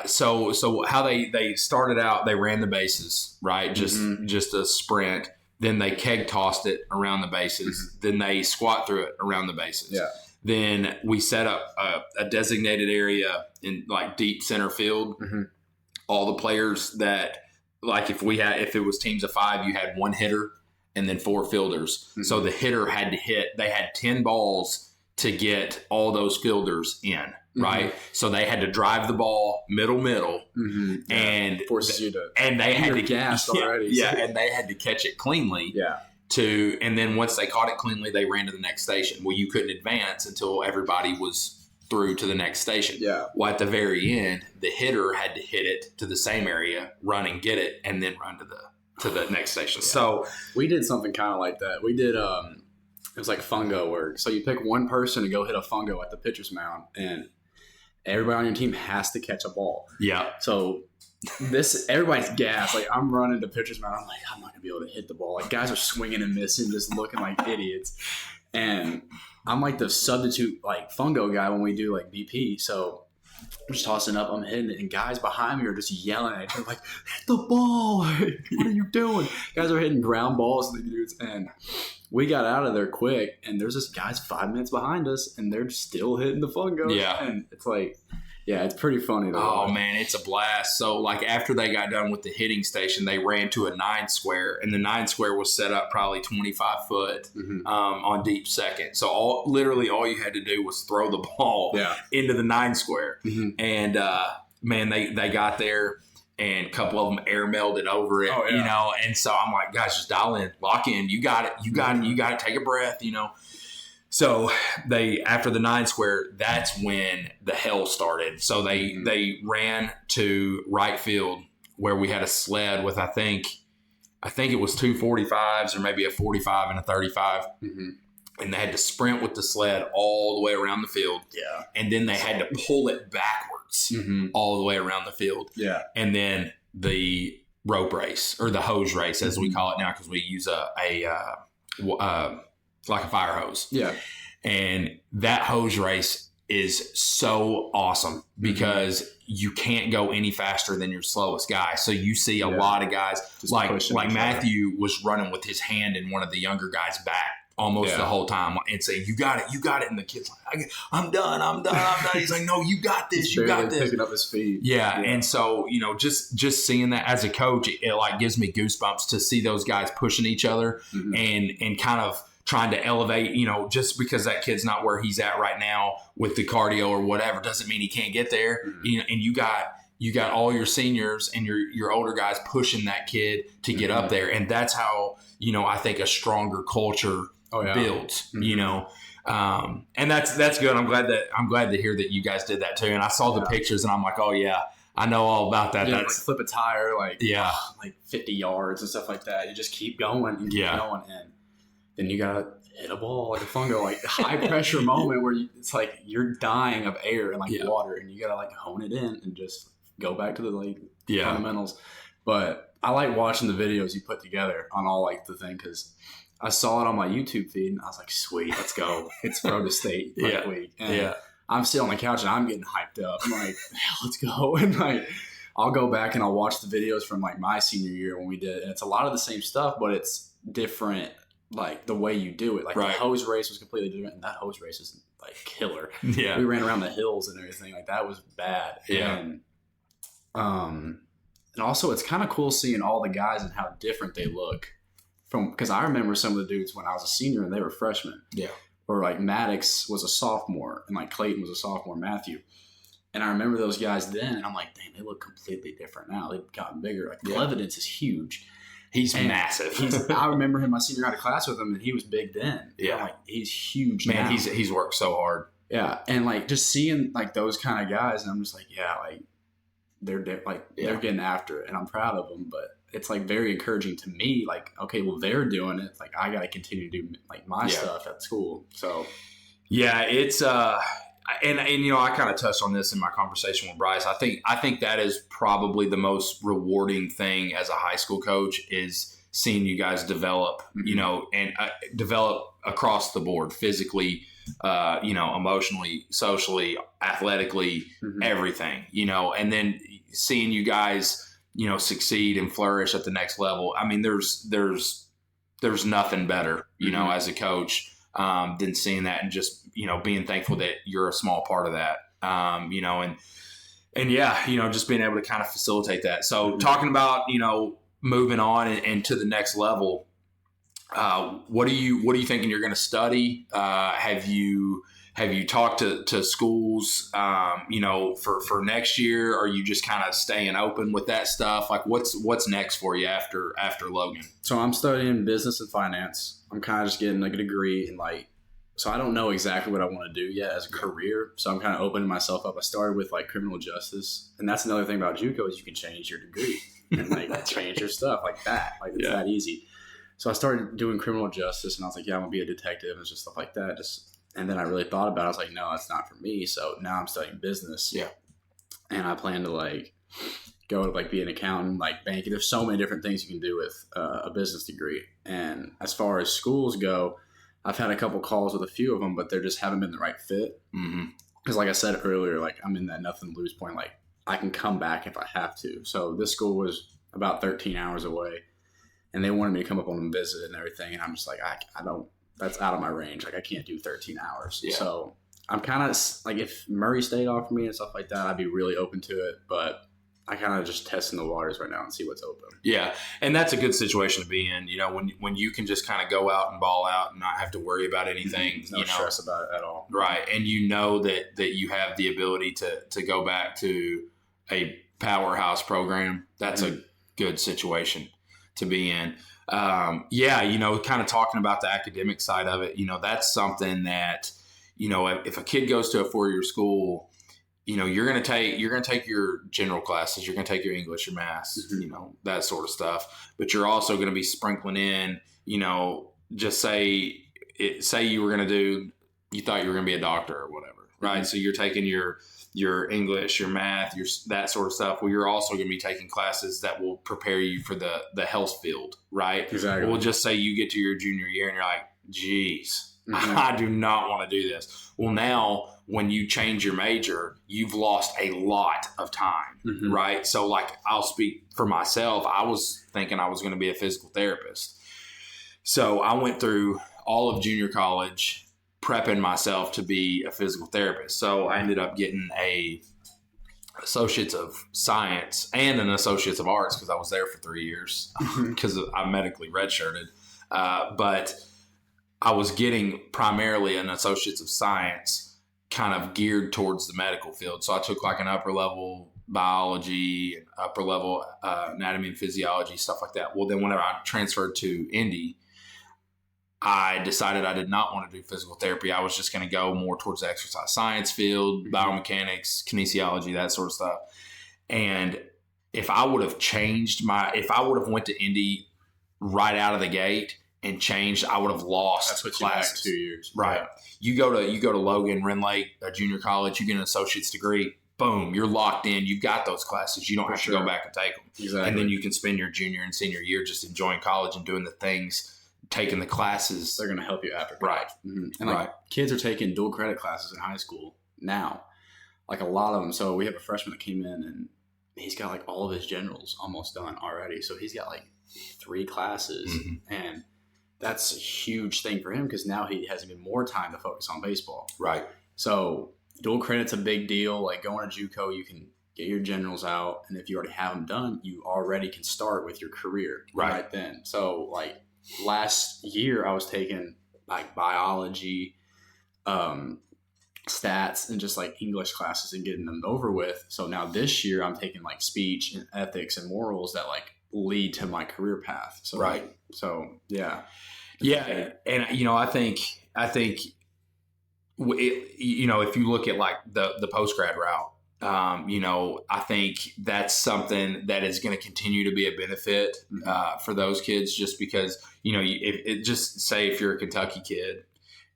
So how they started out, they ran the bases, right? Just a sprint. Then they keg tossed it around the bases. Then they squat through it around the bases. Yeah. Then we set up a designated area in like deep center field. All the players that, like if it was teams of 5, you had 1 hitter and then 4 fielders. So the hitter had to hit. They had 10 balls to get all those fielders in. Right, so they had to drive the ball middle, and forces you to. And they had to gas already. And they had to catch it cleanly. Yeah. And then once they caught it cleanly, they ran to the next station. Well, you couldn't advance until everybody was through to the next station. Yeah. Well, at the very end, the hitter had to hit it to the same area, run and get it, and then run to the next station. Yeah. So we did something kind of like that. We did it was like fungo work. So you pick one person to go hit a fungo at the pitcher's mound, and everybody on your team has to catch a ball. Yeah. So everybody's gassed. Like I'm running to pitcher's mound. I'm like, I'm not gonna be able to hit the ball. Like guys are swinging and missing, just looking like idiots. And I'm like the substitute like fungo guy when we do like BP. So I'm just tossing up, I'm hitting it, and guys behind me are just yelling at it. They're like, hit the ball. What are you doing? Guys are hitting ground balls to the dudes, and we got out of there quick, and there's this guy's 5 minutes behind us, and they're still hitting the fungo. Yeah. And it's like, yeah, it's pretty funny. Oh, man, it's a blast. So, like, after they got done with the hitting station, they ran to a 9 square, and the 9 square was set up probably 25 foot on deep second. So, literally all you had to do was throw the ball into the 9 square. And, man, they got there, and a couple of them air melded over it, you know. And so I'm like, guys, just dial in, lock in. You got it. You got it. You got it. Take a breath, you know. So after the 9 square, that's when the hell started. So they ran to right field where we had a sled with, I think it was 2 45s or maybe a 45 and a 35. And they had to sprint with the sled all the way around the field. Yeah. And then they had to pull it backwards all the way around the field. Yeah. And then the rope race, or the hose race as we call it now, because we use like a fire hose. Yeah. And that hose race is so awesome because you can't go any faster than your slowest guy. So you see a lot of guys just like Matthew was running with his hand in one of the younger guys' back almost the whole time and saying, you got it. And the kid's like, I'm done. He's like, no, you got this. You got this. Picking up his feet. Yeah. And so, you know, just seeing that as a coach, it like gives me goosebumps to see those guys pushing each other and kind of trying to elevate, you know, just because that kid's not where he's at right now with the cardio or whatever doesn't mean he can't get there. You know, and you got all your seniors and your older guys pushing that kid to get up there. And that's how, you know, I think a stronger culture builds, you know. And that's good. I'm glad to hear that you guys did that too. And I saw the pictures and I'm like, oh yeah, I know all about that. That's like flip a tire, like 50 yards and stuff like that. You just keep going and keep going, and then you gotta hit a ball like a fungo, like high pressure moment where it's like you're dying of air and like water, and you gotta like hone it in and just go back to the fundamentals. But I like watching the videos you put together on all like the thing, because I saw it on my YouTube feed and I was like, sweet, let's go. It's Road to State week. And I'm sitting on the couch and I'm getting hyped up. I'm like, let's go. And like, I'll go back and I'll watch the videos from like my senior year when we did, and it's a lot of the same stuff, but it's different. Like the way you do it, like the hose race was completely different, and that hose race is like killer. Yeah, we ran around the hills and everything. Like that was bad. Yeah. And also it's kind of cool seeing all the guys and how different they look from, because I remember some of the dudes when I was a senior and they were freshmen. Yeah. Or like Maddox was a sophomore and like Clayton was a sophomore, Matthew. And I remember those guys then, and I'm like, dang, they look completely different now. They've gotten bigger. Like Levidence is huge. He's massive. I remember him my senior year out of class with him, and he was big then. Yeah, I'm like, he's huge. Man, now. he's worked so hard. Yeah, and like just seeing like those kind of guys, and I'm just like, yeah, like they're getting after it, and I'm proud of them. But it's like very encouraging to me. Like, okay, well they're doing it. Like I got to continue to do like my stuff at school. So yeah, it's and you know, I kind of touched on this in my conversation with Bryce. I think that is probably the most rewarding thing as a high school coach is seeing you guys develop, you know, and develop across the board, physically, you know, emotionally, socially, athletically, everything, you know, and then seeing you guys, you know, succeed and flourish at the next level. I mean, there's nothing better, you know, as a coach, than seeing that and just, you know, being thankful that you're a small part of that, you know, and yeah, you know, just being able to kind of facilitate that. So talking about, you know, moving on and to the next level, what are you thinking you're going to study? Have you talked to schools, you know, for next year? Are you just kind of staying open with that stuff? Like what's next for you after Logan? So I'm studying business and finance. I'm kind of just getting like a degree in like, so I don't know exactly what I want to do yet as a career. So I'm kind of opening myself up. I started with like criminal justice. And that's another thing about JuCo is you can change your degree and like change your stuff like that. Like it's that easy. So I started doing criminal justice and I was like, yeah, I'm gonna be a detective and just stuff like that. And then I really thought about it. I was like, no, that's not for me. So now I'm studying business. Yeah. And I plan to like go to like be an accountant, like banking. There's so many different things you can do with a business degree. And as far as schools go, I've had a couple calls with a few of them, but they just haven't been the right fit. Because like I said earlier, like I'm in that nothing to lose point. Like I can come back if I have to. So this school was about 13 hours away and they wanted me to come up on and visit and everything. And I'm just like, I don't, that's out of my range. Like I can't do 13 hours. Yeah. So I'm kind of like, if Murray State offered me and stuff like that, I'd be really open to it. But I kind of just testing the waters right now and see what's open. Yeah, and that's a good situation to be in. You know, when you can just kind of go out and ball out and not have to worry about anything. No stress about it at all. Right, and you know that you have the ability to go back to a powerhouse program. That's a good situation to be in. Yeah, you know, kind of talking about the academic side of it. You know, that's something that, you know, if a kid goes to a 4-year school, you know, you're going to take your general classes, you're going to take your English, your math, you know, that sort of stuff. But you're also going to be sprinkling in, you know, just say you were going to you thought you were going to be a doctor or whatever, right? So you're taking your English, your math, that sort of stuff. Well, you're also going to be taking classes that will prepare you for the health field, right? Exactly. We'll just say you get to your junior year and you're like, geez, I do not want to do this. Well, now when you change your major, you've lost a lot of time, right? So like, I'll speak for myself. I was thinking I was going to be a physical therapist. So I went through all of junior college prepping myself to be a physical therapist. So I ended up getting a Associates of Science and an Associates of Arts because I was there for 3 years because I medically redshirted. But I was getting primarily an Associates of Science kind of geared towards the medical field. So I took like an upper level biology, upper level anatomy and physiology, stuff like that. Well, then whenever I transferred to Indy, I decided I did not want to do physical therapy. I was just going to go more towards the exercise science field, biomechanics, kinesiology, that sort of stuff. And if I would have went to Indy right out of the gate and changed, I would have lost. That's what classes. You had 2 years. Right. Yeah. You go to Logan, Ren Lake, a junior college, you get an associate's degree, boom, you're locked in. You've got those classes. You don't have to go back and take them. Exactly. And then you can spend your junior and senior year just enjoying college and doing the things, taking the classes. They're going to help you after. Right. And like kids are taking dual credit classes in high school now, like a lot of them. So we have a freshman that came in and he's got like all of his generals almost done already. So he's got like 3 classes, and that's a huge thing for him because now he has even more time to focus on baseball. Right. So dual credit's a big deal. Like going to JuCo, you can get your generals out, and if you already have them done, you already can start with your career right then. So like last year, I was taking like biology, stats, and just like English classes and getting them over with. So now this year, I'm taking like speech and ethics and morals that like lead to my career path. So So yeah. Yeah, and I think if you look at like the post grad route, I think that's something that is going to continue to be a benefit for those kids, just because just say if you're a Kentucky kid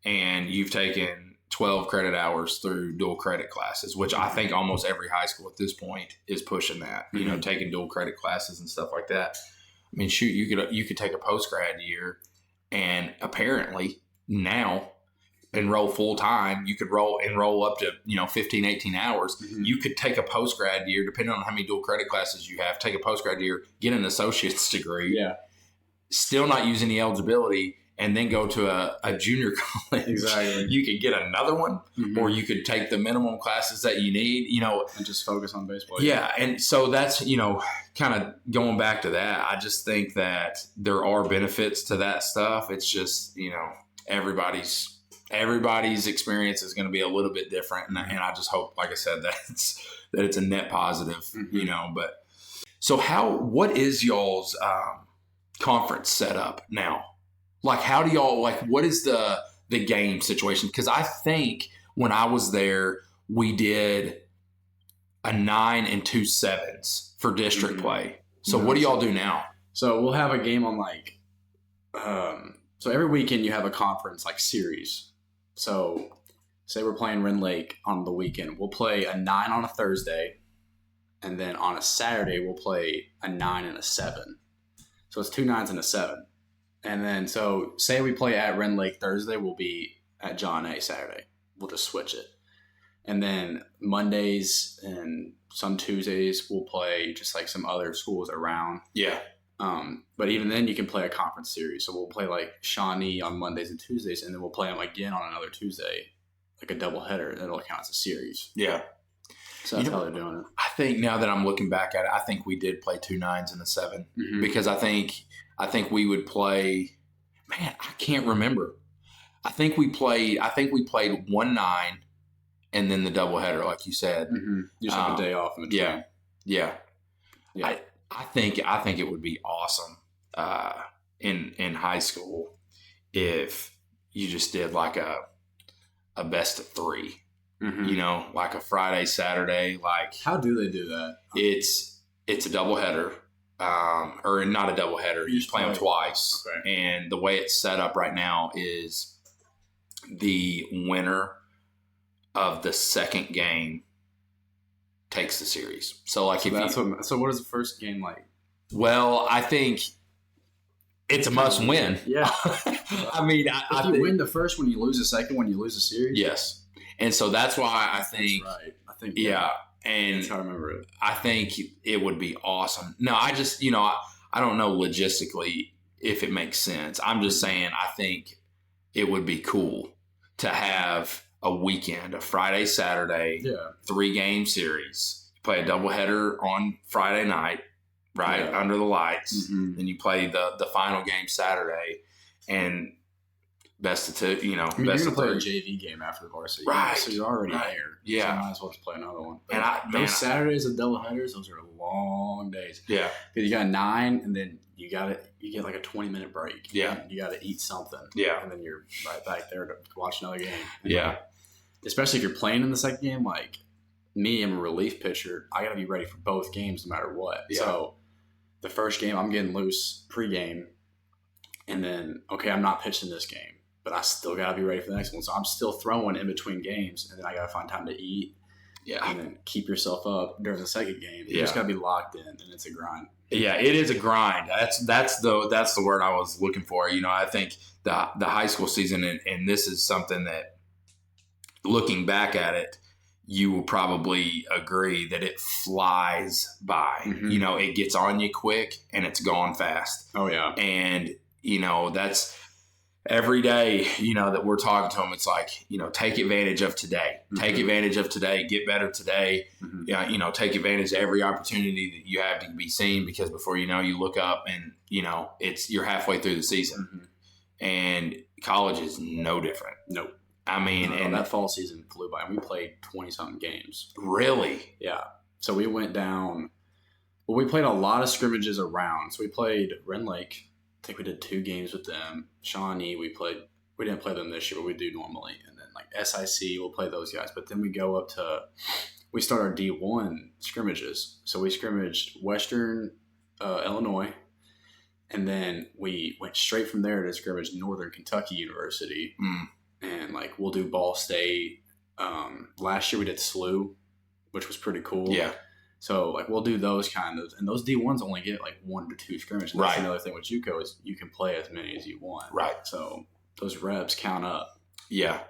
and you've taken 12 credit hours through dual credit classes, which I think almost every high school at this point is pushing that, taking dual credit classes and stuff like that. I mean, shoot, you could take a post grad year, and apparently now enroll full time. You could enroll up to 15, 18 hours. You could take a post grad year, depending on how many dual credit classes you have. Take a post grad year, get an associate's degree. Yeah, still not use any eligibility, and then go to a junior college. Exactly. You could get another one, or you could take the minimum classes that you need. And just focus on baseball. Yeah, and so that's kind of going back to that. I just think that there are benefits to that stuff. It's just everybody's experience is going to be a little bit different, and I just hope, like I said, that it's a net positive. But so what is y'all's conference setup now? Like, how do y'all what is the game situation? Because I think when I was there, we did a 9 and 2 7s for district play. So what do y'all do now? So we'll have a game on so every weekend you have a conference series. So say we're playing Ren Lake on the weekend. We'll play a 9 on a Thursday, and then on a Saturday we'll play a 9 and a 7. So it's 2 9s and a 7. And then so say we play at Ren Lake Thursday, we'll be at John A Saturday. We'll just switch it. And then Mondays and some Tuesdays we'll play just some other schools around. Yeah. But even then you can play a conference series. So we'll play Shawnee on Mondays and Tuesdays, and then we'll play them again on another Tuesday, a doubleheader. That'll count as a series. Yeah. So that's how they're doing it. I think now that I'm looking back at it, I think we did play 2 9s and a 7 because I think we would play. Man, I can't remember. I think we played 1 9 and then the doubleheader, like you said. You just have a day off in between. Yeah. I think it would be awesome in high school if you just did a best of 3. A Friday, Saturday. How do they do that? It's a doubleheader, or not a doubleheader. You just play them twice. Okay. And the way it's set up right now is the winner of the second game takes the series. So what is the first game like? Well, I think it's a must win. Yeah. I mean, if you win the first one, you lose the second one, you lose the series. Yes. And so that's why I think. That's right. I think. Yeah. And that's how I remember it. I think it would be awesome. No, I just, I don't know logistically if it makes sense. I'm just saying I think it would be cool to have a weekend, a Friday, Saturday, 3-game series. You play a doubleheader on Friday night, right, under the lights. Then you play the final game Saturday, and best of 2, you're going to play a JV game after the varsity. Right. So you're already there. Yeah. So you might as well just play another one. But those Saturdays of doubleheaders, those are long days. Yeah. Because you got 9, and then you get a 20-minute break. Yeah. You got to eat something. Yeah. And then you're right back there to watch another game. Yeah. Especially if you're playing in the second game, me, I'm a relief pitcher. I got to be ready for both games no matter what. Yeah. So the first game, I'm getting loose pregame. And then, I'm not pitching this game, but I still got to be ready for the next one. So I'm still throwing in between games, and then I got to find time to eat. Yeah. And then keep yourself up during the second game. You just got to be locked in, and it's a grind. Yeah, it is a grind. That's the word I was looking for. I think the high school season, and this is something that, looking back at it, you will probably agree that it flies by. Mm-hmm. It gets on you quick and it's gone fast. Oh, yeah. And, that's every day, that we're talking to them. It's like, take advantage of today. Mm-hmm. Take advantage of today. Get better today. Mm-hmm. Take advantage of every opportunity that you have to be seen, because before you know, you look up and, you're halfway through the season. Mm-hmm. And college is no different. Nope. I mean, and that fall season flew by, and we played 20-something games. Really? Yeah. So we went down. Well, we played a lot of scrimmages around. So we played Ren Lake. I think we did 2 games with them. Shawnee, we didn't play them this year, but we do normally. And then like SIC, we'll play those guys. But then we go up to, we start our D1 scrimmages. So we scrimmaged Western Illinois. And then we went straight from there to scrimmage Northern Kentucky University. Mm. And like we'll do Ball State. Last year we did SLU, which was pretty cool. Yeah. So like we'll do those kind of, and those D1s only get like 1 to 2 scrimmages. That's another thing with JuCo is you can play as many as you want. Right. So those reps count up. Yeah.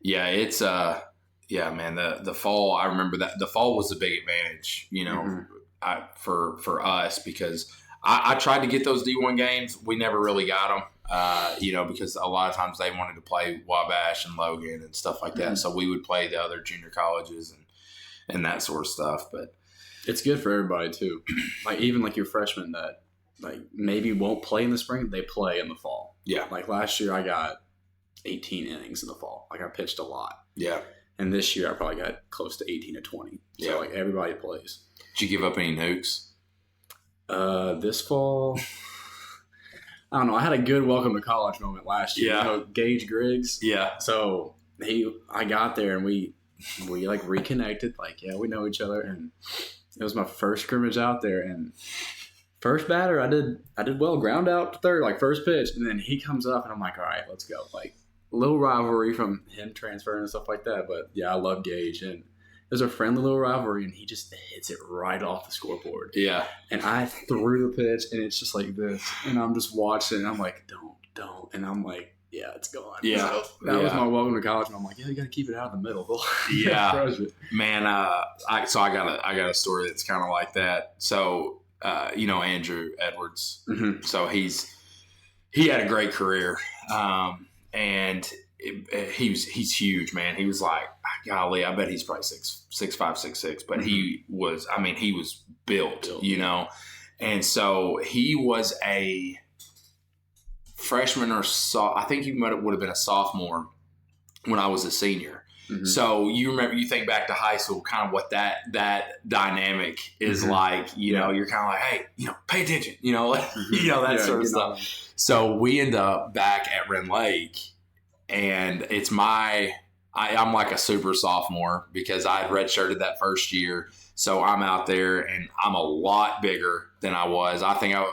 Yeah. It's man. The fall. I remember that the fall was a big advantage. Mm-hmm. For us, because I tried to get those D1 games. We never really got them. Because a lot of times they wanted to play Wabash and Logan and stuff like that. Mm-hmm. So we would play the other junior colleges and that sort of stuff. But it's good for everybody too. Like even like your freshmen that like maybe won't play in the spring, they play in the fall. Yeah. Like last year I got 18 innings in the fall. Like I pitched a lot. Yeah. And this year I probably got close to 18 to 20. So like everybody plays. Did you give up any nukes? This fall, I don't know. I had a good welcome to college moment last year. Yeah. Gage Griggs. Yeah. So I got there and we like reconnected. Like, yeah, we know each other. And it was my first scrimmage out there. And first batter, I did well. Ground out to third, like first pitch. And then he comes up and I'm like, all right, let's go. Like a little rivalry from him transferring and stuff like that. But yeah, I love Gage. And there's a friendly little rivalry, and he just hits it right off the scoreboard. Yeah. And I threw the pitch, and it's just like this. And I'm just watching, and I'm like, don't. And I'm like, yeah, it's gone. Yeah. So that was my welcome to college, and I'm like, yeah, you got to keep it out of the middle. Yeah. Man, I got a story that's kind of like that. So, Andrew Edwards. Mm-hmm. So he had a great career. And he's huge, man. He was like, golly, I bet he's probably 6'5", 6'6", but mm-hmm. he was built, And so he was a freshman I think he would have been a sophomore when I was a senior. Mm-hmm. So you think back to high school, kind of what that dynamic is mm-hmm. like, you're kind of like, hey, pay attention, that sort of stuff. So we end up back at Ren Lake, and it's I'm like a super sophomore because I had redshirted that first year. So I'm out there and I'm a lot bigger than I was. I think I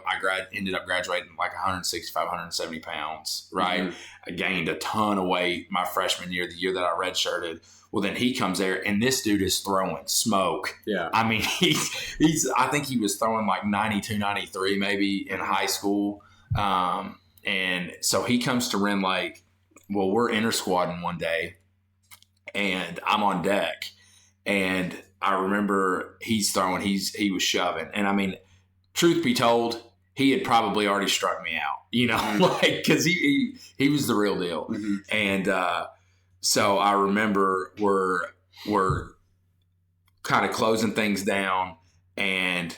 ended up graduating like 165, 170 pounds, right? Mm-hmm. I gained a ton of weight my freshman year, the year that I redshirted. Well, then he comes there and this dude is throwing smoke. Yeah. I mean, I think he was throwing like 92, 93 maybe in high school. And so he comes to Ren Lake. Well, we're inter-squadding one day, and I'm on deck, and I remember he's throwing, he was shoving, and I mean, truth be told, he had probably already struck me out, because he was the real deal, mm-hmm. And so I remember we're kind of closing things down, and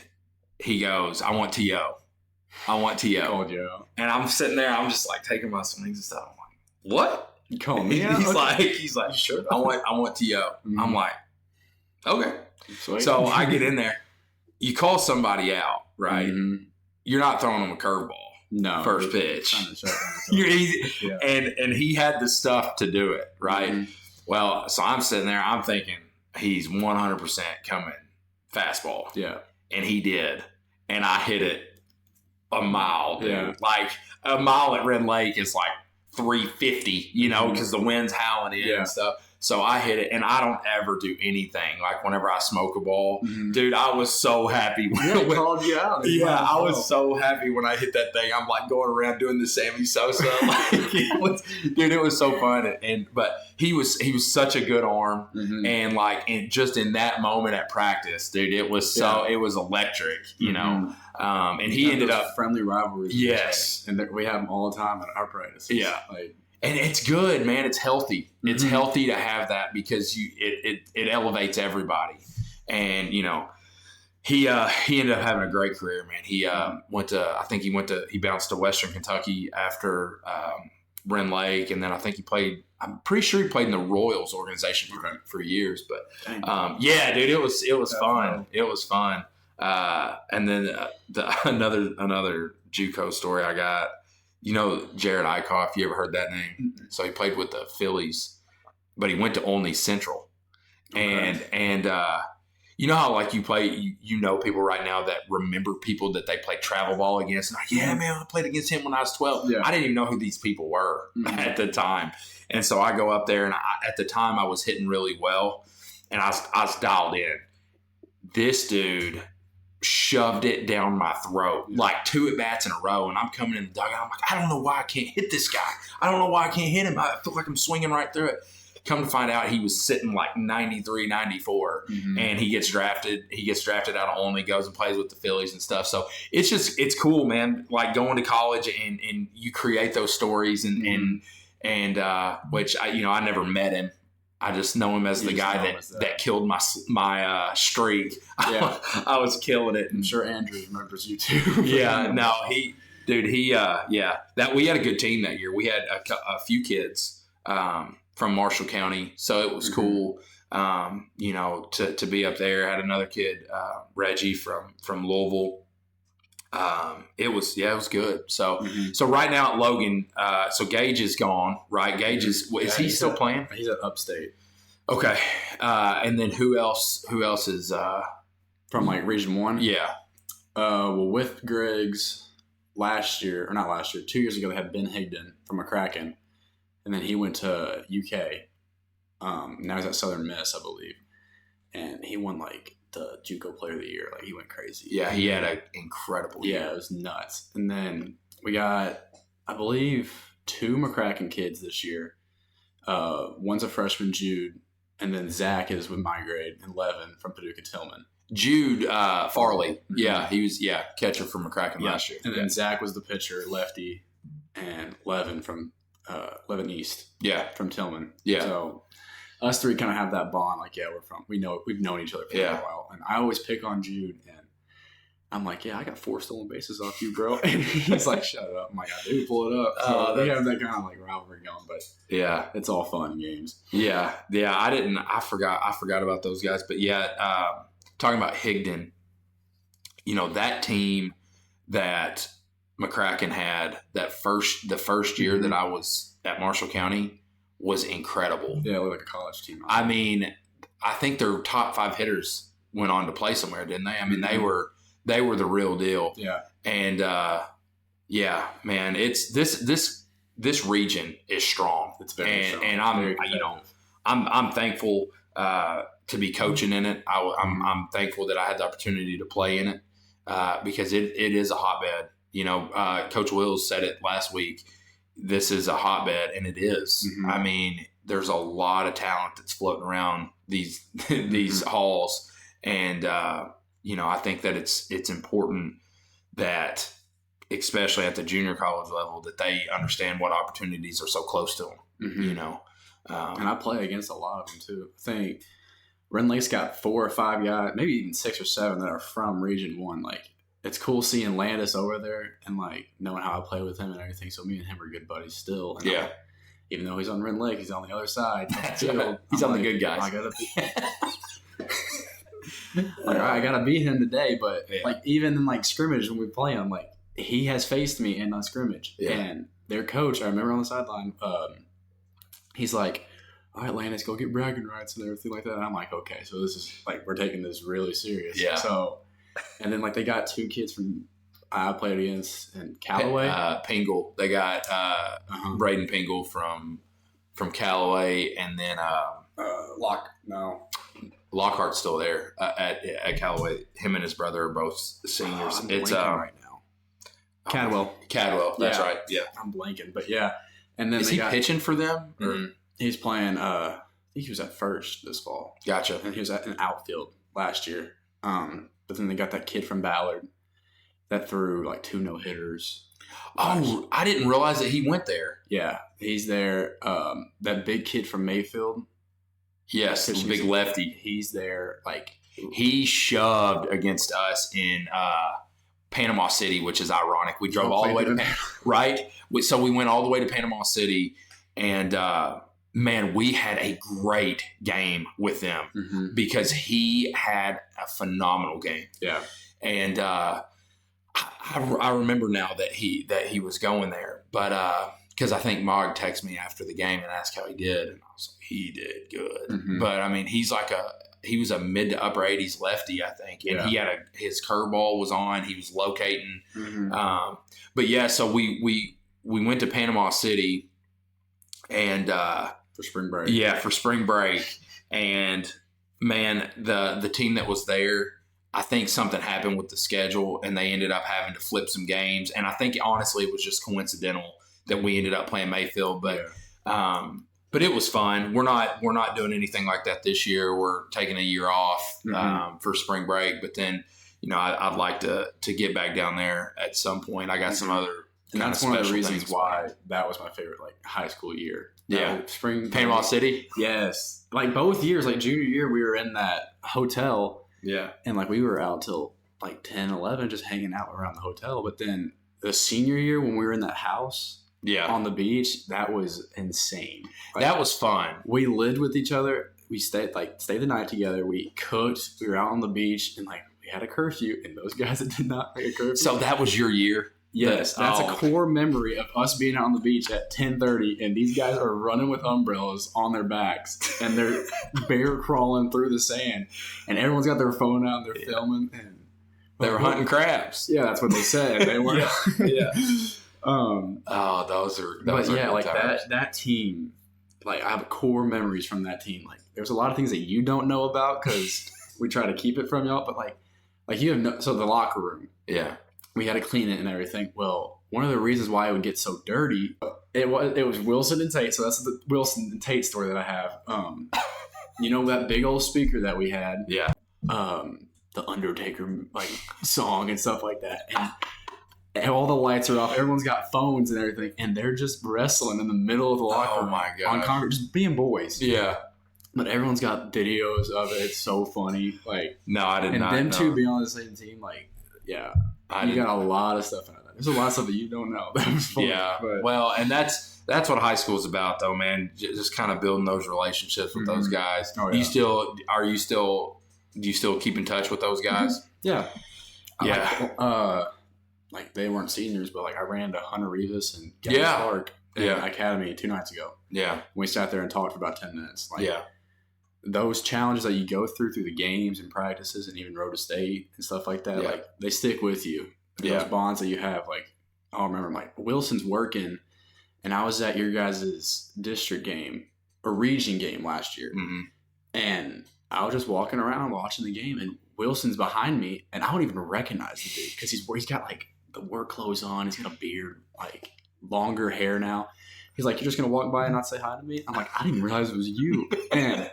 he goes, I want TO. Oh, and I'm sitting there, I'm just like taking my swings and stuff. What? You calling me out? He's like, sure. I want TO. Mm-hmm. I'm like, okay. Sweet. So I get in there. You call somebody out, right? Mm-hmm. You're not throwing them a curveball. No. First pitch. You're easy. Yeah. And he had the stuff to do it, right? Mm-hmm. Well, so I'm sitting there. I'm thinking he's 100% coming fastball. Yeah. And he did. And I hit it a mile, dude. Yeah. Like a mile at Ren Lake is like 350, because the wind's howling in and stuff. So I hit it, and I don't ever do anything. Like whenever I smoke a ball, dude, I was so happy. They called you out. I was so happy when I hit that thing. I'm like going around doing the Sammy Sosa. Like, it was so fun. But he was such a good arm, and just in that moment at practice, dude, it was it was electric, you know. And he ended up friendly rivalries. Yes, and we have them all the time at our practices. Yeah. And it's good, man. It's healthy. It's healthy to have that because it elevates everybody. And you know, he ended up having a great career, man. He he bounced to Western Kentucky after Ren Lake, and then I think he played. I'm pretty sure he played in the Royals organization for years. But yeah, dude, it was fun. It was fun. And then another JuCo story I got. You know Jared Eichhoff, you ever heard that name? So he played with the Phillies, but he went to Olney Central. And you know how like you play, you know people right now that remember people that they played travel ball against. And like, yeah, man, I played against him when I was 12. Yeah. I didn't even know who these people were at the time. And so I go up there, and at the time I was hitting really well, and I was dialed in. This dude shoved it down my throat, like 2 at-bats in a row, and I'm coming in the dugout. I'm like, I don't know why I can't hit this guy. I don't know why I can't hit him. I feel like I'm swinging right through it. Come to find out, he was sitting like 93, 94, and he gets drafted. He gets drafted out of Olney, goes and plays with the Phillies and stuff. So it's cool, man. Like going to college and you create those stories and which I never met him. I just know him as the guy that killed my streak. Yeah. I was killing it. I'm sure Andrew remembers you too. Yeah, no, that we had a good team that year. We had a few kids from Marshall County, so it was cool. To be up there. Had another kid, Reggie from Louisville. It was good. So right now at Logan, so Gage is gone, right? Gage is he still playing? He's at Upstate. Okay. And then who else is from like Region 1? Yeah. Well, with Griggs not last year, 2 years ago, they had Ben Higdon from McCracken, and then he went to UK. Now he's at Southern Miss, I believe, and he won like the JuCo Player of the Year. Like he went crazy. Yeah, he had an incredible year. Yeah, it was nuts. And then we got, I believe, 2 McCracken kids this year. One's a freshman, Jude, and then Zach is with my grade, and Levin from Paducah Tillman. Jude Farley. Yeah, he was catcher for McCracken last year. And then Zach was the pitcher, lefty, and Levin from Levin East. Yeah, from Tillman. Yeah. So us 3 kind of have that bond. Like, we've known each other for a while. And I always pick on Jude, and I'm like, I got 4 stolen bases off you, bro. And he's like, shut up. I'm like, I do, pull it up. So we have that kind of like rivalry going, but it's all fun in games. Yeah. I forgot about those guys, but talking about Higdon, that team that McCracken had the first year that I was at Marshall County was incredible. Yeah, it looked like a college team. I mean, I think their top 5 hitters went on to play somewhere, didn't they? I mean, they were the real deal. Yeah. And man, it's this region is strong. It's very strong. And I'm thankful to be coaching in it. I'm thankful that I had the opportunity to play in it because it is a hotbed. Coach Wills said it last week. This is a hotbed, and it is. I mean, there's a lot of talent that's floating around these halls, and I think that it's important that, especially at the junior college level, that they understand what opportunities are so close to them. And I play against a lot of them too. I think Ren Lake's got 4 or 5 guys, maybe even 6 or 7 that are from Region 1. Like, it's cool seeing Landis over there and like knowing how I play with him and everything. So me and him are good buddies still. And even though he's on Ren Lake, he's on the other side. He's on the good guys. I gotta beat him today. But like even in like scrimmage when we play him, like he has faced me in a scrimmage. Yeah. And their coach, I remember on the sideline, he's like, all right, Landis, go get bragging rights and everything like that. And I'm like, okay, so this is like we're taking this really serious. Yeah. So. And then, like, they got 2 kids from I played against in Callaway. Pingle. They got Braden Pingle from Callaway, and then Lockhart's still there at Callaway. Him and his brother are both seniors. I'm It's blanking right now. Cadwell. That's right. Yeah. I'm blanking, but yeah. And then is he pitching for them? Or? He's playing. I think he was at first this fall. Gotcha. And he was at an outfield last year. But then they got that kid from Ballard that threw like 2 no-hitters. Oh, I didn't realize that he went there. Yeah, he's there. That big kid from Mayfield. Yes, the big lefty. He's there. Like he shoved against us in Panama City, which is ironic. We drove all the way to right. So we went all the way to Panama City, and man, we had a great game with them because he had a phenomenal game. Yeah, and I remember now that he was going there, but because I think Mog texted me after the game and asked how he did, and I was like, he did good. But I mean, he was a mid to upper 80s lefty, I think, and he had his curveball was on. He was locating, but yeah. So we went to Panama City, and for spring break. Yeah, for spring break, and man, the team that was there, I think something happened with the schedule, and they ended up having to flip some games. And I think honestly, it was just coincidental that we ended up playing Mayfield, but it was fun. We're not doing anything like that this year. We're taking a year off for spring break, but then I'd like to get back down there at some point. I got some other. And that's one of the reasons why that was my favorite high school year. Yeah, spring Panama City. Yes, both years. Junior year, we were in that hotel. Yeah, and we were out till 10, 11, just hanging out around the hotel. But then the senior year, when we were in that house, on the beach, that was insane. That was fun. We lived with each other. We stayed the night together. We cooked. We were out on the beach, and we had a curfew. And those guys that did not make a curfew. So that was your year. Yes, that's a core memory of us being out on the beach at 10:30, and these guys are running with umbrellas on their backs, and they're bear crawling through the sand, and everyone's got their phone out and they're filming, and they were hunting crabs. Yeah, that's what they said. They were. Yeah. Those are that team. I have core memories from that team. There's a lot of things that you don't know about because we try to keep it from y'all, but you have so the locker room. Yeah. We had to clean it and everything. Well, one of the reasons why it would get so dirty, it was Wilson and Tate. So that's the Wilson and Tate story that I have. That big old speaker that we had. Yeah. The Undertaker song and stuff like that. And all the lights are off. Everyone's got phones and everything, and they're just wrestling in the middle of the locker room. Oh my god! On concrete, just being boys. Yeah. But everyone's got videos of it. It's so funny. No, I did not. And them know. two being on the same team, yeah. You got a lot of stuff out of that. There's a lot of stuff that you don't know. That was fun. Yeah. Well, and that's what high school is about, though, man. Just kind of building those relationships with those guys. Oh, yeah. Do you still keep in touch with those guys? Yeah. Yeah. They weren't seniors, but I ran to Hunter Rivas and Gavin Clark in Academy 2 nights ago. Yeah. We sat there and talked for about 10 minutes. Yeah. Those challenges that you go through the games and practices and even road to state and stuff like that, they stick with you. Those bonds that you have, I'll remember, Wilson's working, and I was at your guys' district game or region game last year, and I was just walking around watching the game, and Wilson's behind me, and I don't even recognize the dude because he's got the work clothes on, he's got a beard, longer hair now. He's like, "You're just gonna walk by and not say hi to me?" I'm like, "I didn't even realize it was you." And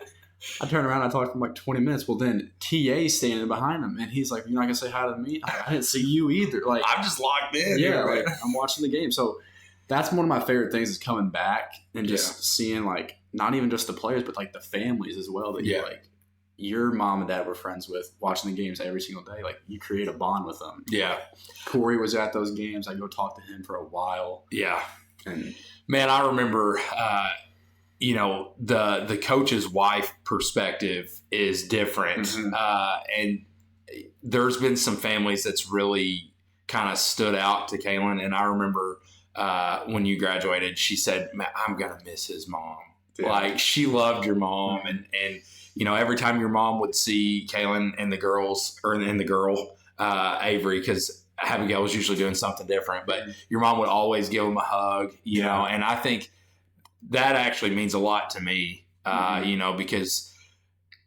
I turned around and I talked for 20 minutes. Well, then TA's standing behind him, and he's like, "You're not going to say hi to me?" I didn't see you either. I'm just locked in. Yeah, I'm watching the game. So that's one of my favorite things is coming back and just seeing, not even just the players, but, the families as well that your mom and dad were friends with, watching the games every single day. You create a bond with them. Yeah. Corey was at those games. I go talk to him for a while. Yeah. And man, I remember the coach's wife perspective is different. And there's been some families that's really kind of stood out to Kaylin. And I remember when you graduated, she said, "Man, I'm going to miss his mom." Yeah. She loved your mom. And every time your mom would see Kaylin and the girls, or and the girl, Avery, because Abigail was usually doing something different, but your mom would always give him a hug, and I think that actually means a lot to me you know, because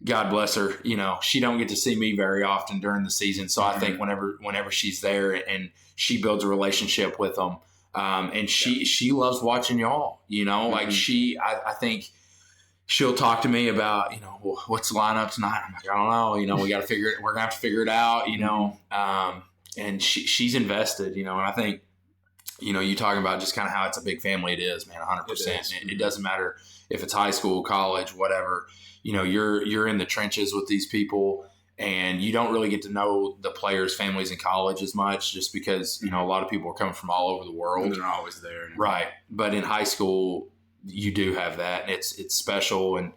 God bless her, you know, she don't get to see me very often during the season. So I think whenever she's there and she builds a relationship with them, and she loves watching y'all, you know, like I think she'll talk to me about, you know, well, what's the lineup tonight? I'm like, I don't know, you know, we're going to have to figure it out, you know, and she's invested, you know, and I think, you know, you talking about just kind of how it's a big family. It is, man, 100%. It doesn't matter if it's high school, college, whatever. You know, you're in the trenches with these people, and you don't really get to know the players' families in college as much, just because, you know, a lot of people are coming from all over the world. And they're not always there. Right. But in high school, you do have that, and it's special, and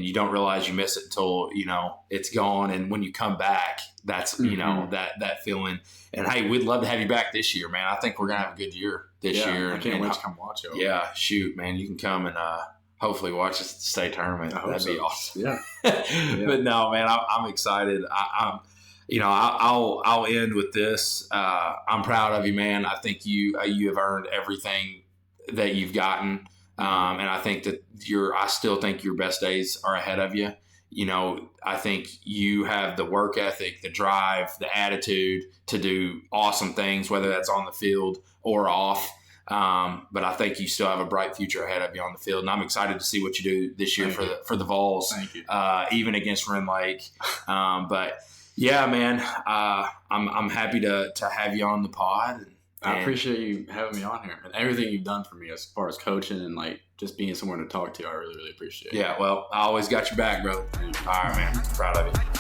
you don't realize you miss it until, you know, it's gone. And when you come back, that's, you know, that feeling. And hey, we'd love to have you back this year, man. I think we're going to have a good year this year. I can't wait to come watch it. Yeah, shoot, man. You can come and hopefully watch us at the state tournament. That'd be awesome. Yeah. But no, man, I'm excited. I'm you know, I'll end with this. I'm proud of you, man. I think you have earned everything that you've gotten. And I think that I still think your best days are ahead of you. You know, I think you have the work ethic, the drive, the attitude to do awesome things, whether that's on the field or off. But I think you still have a bright future ahead of you on the field, and I'm excited to see what you do this year for the Vols. Thank you. Even against Ren Lake. But yeah, man, I'm happy to have you on the pod. I appreciate you having me on here and everything you've done for me as far as coaching and like just being someone to talk to. I really, really appreciate it. Yeah, well, I always got your back, brother. All right, man. Proud of you.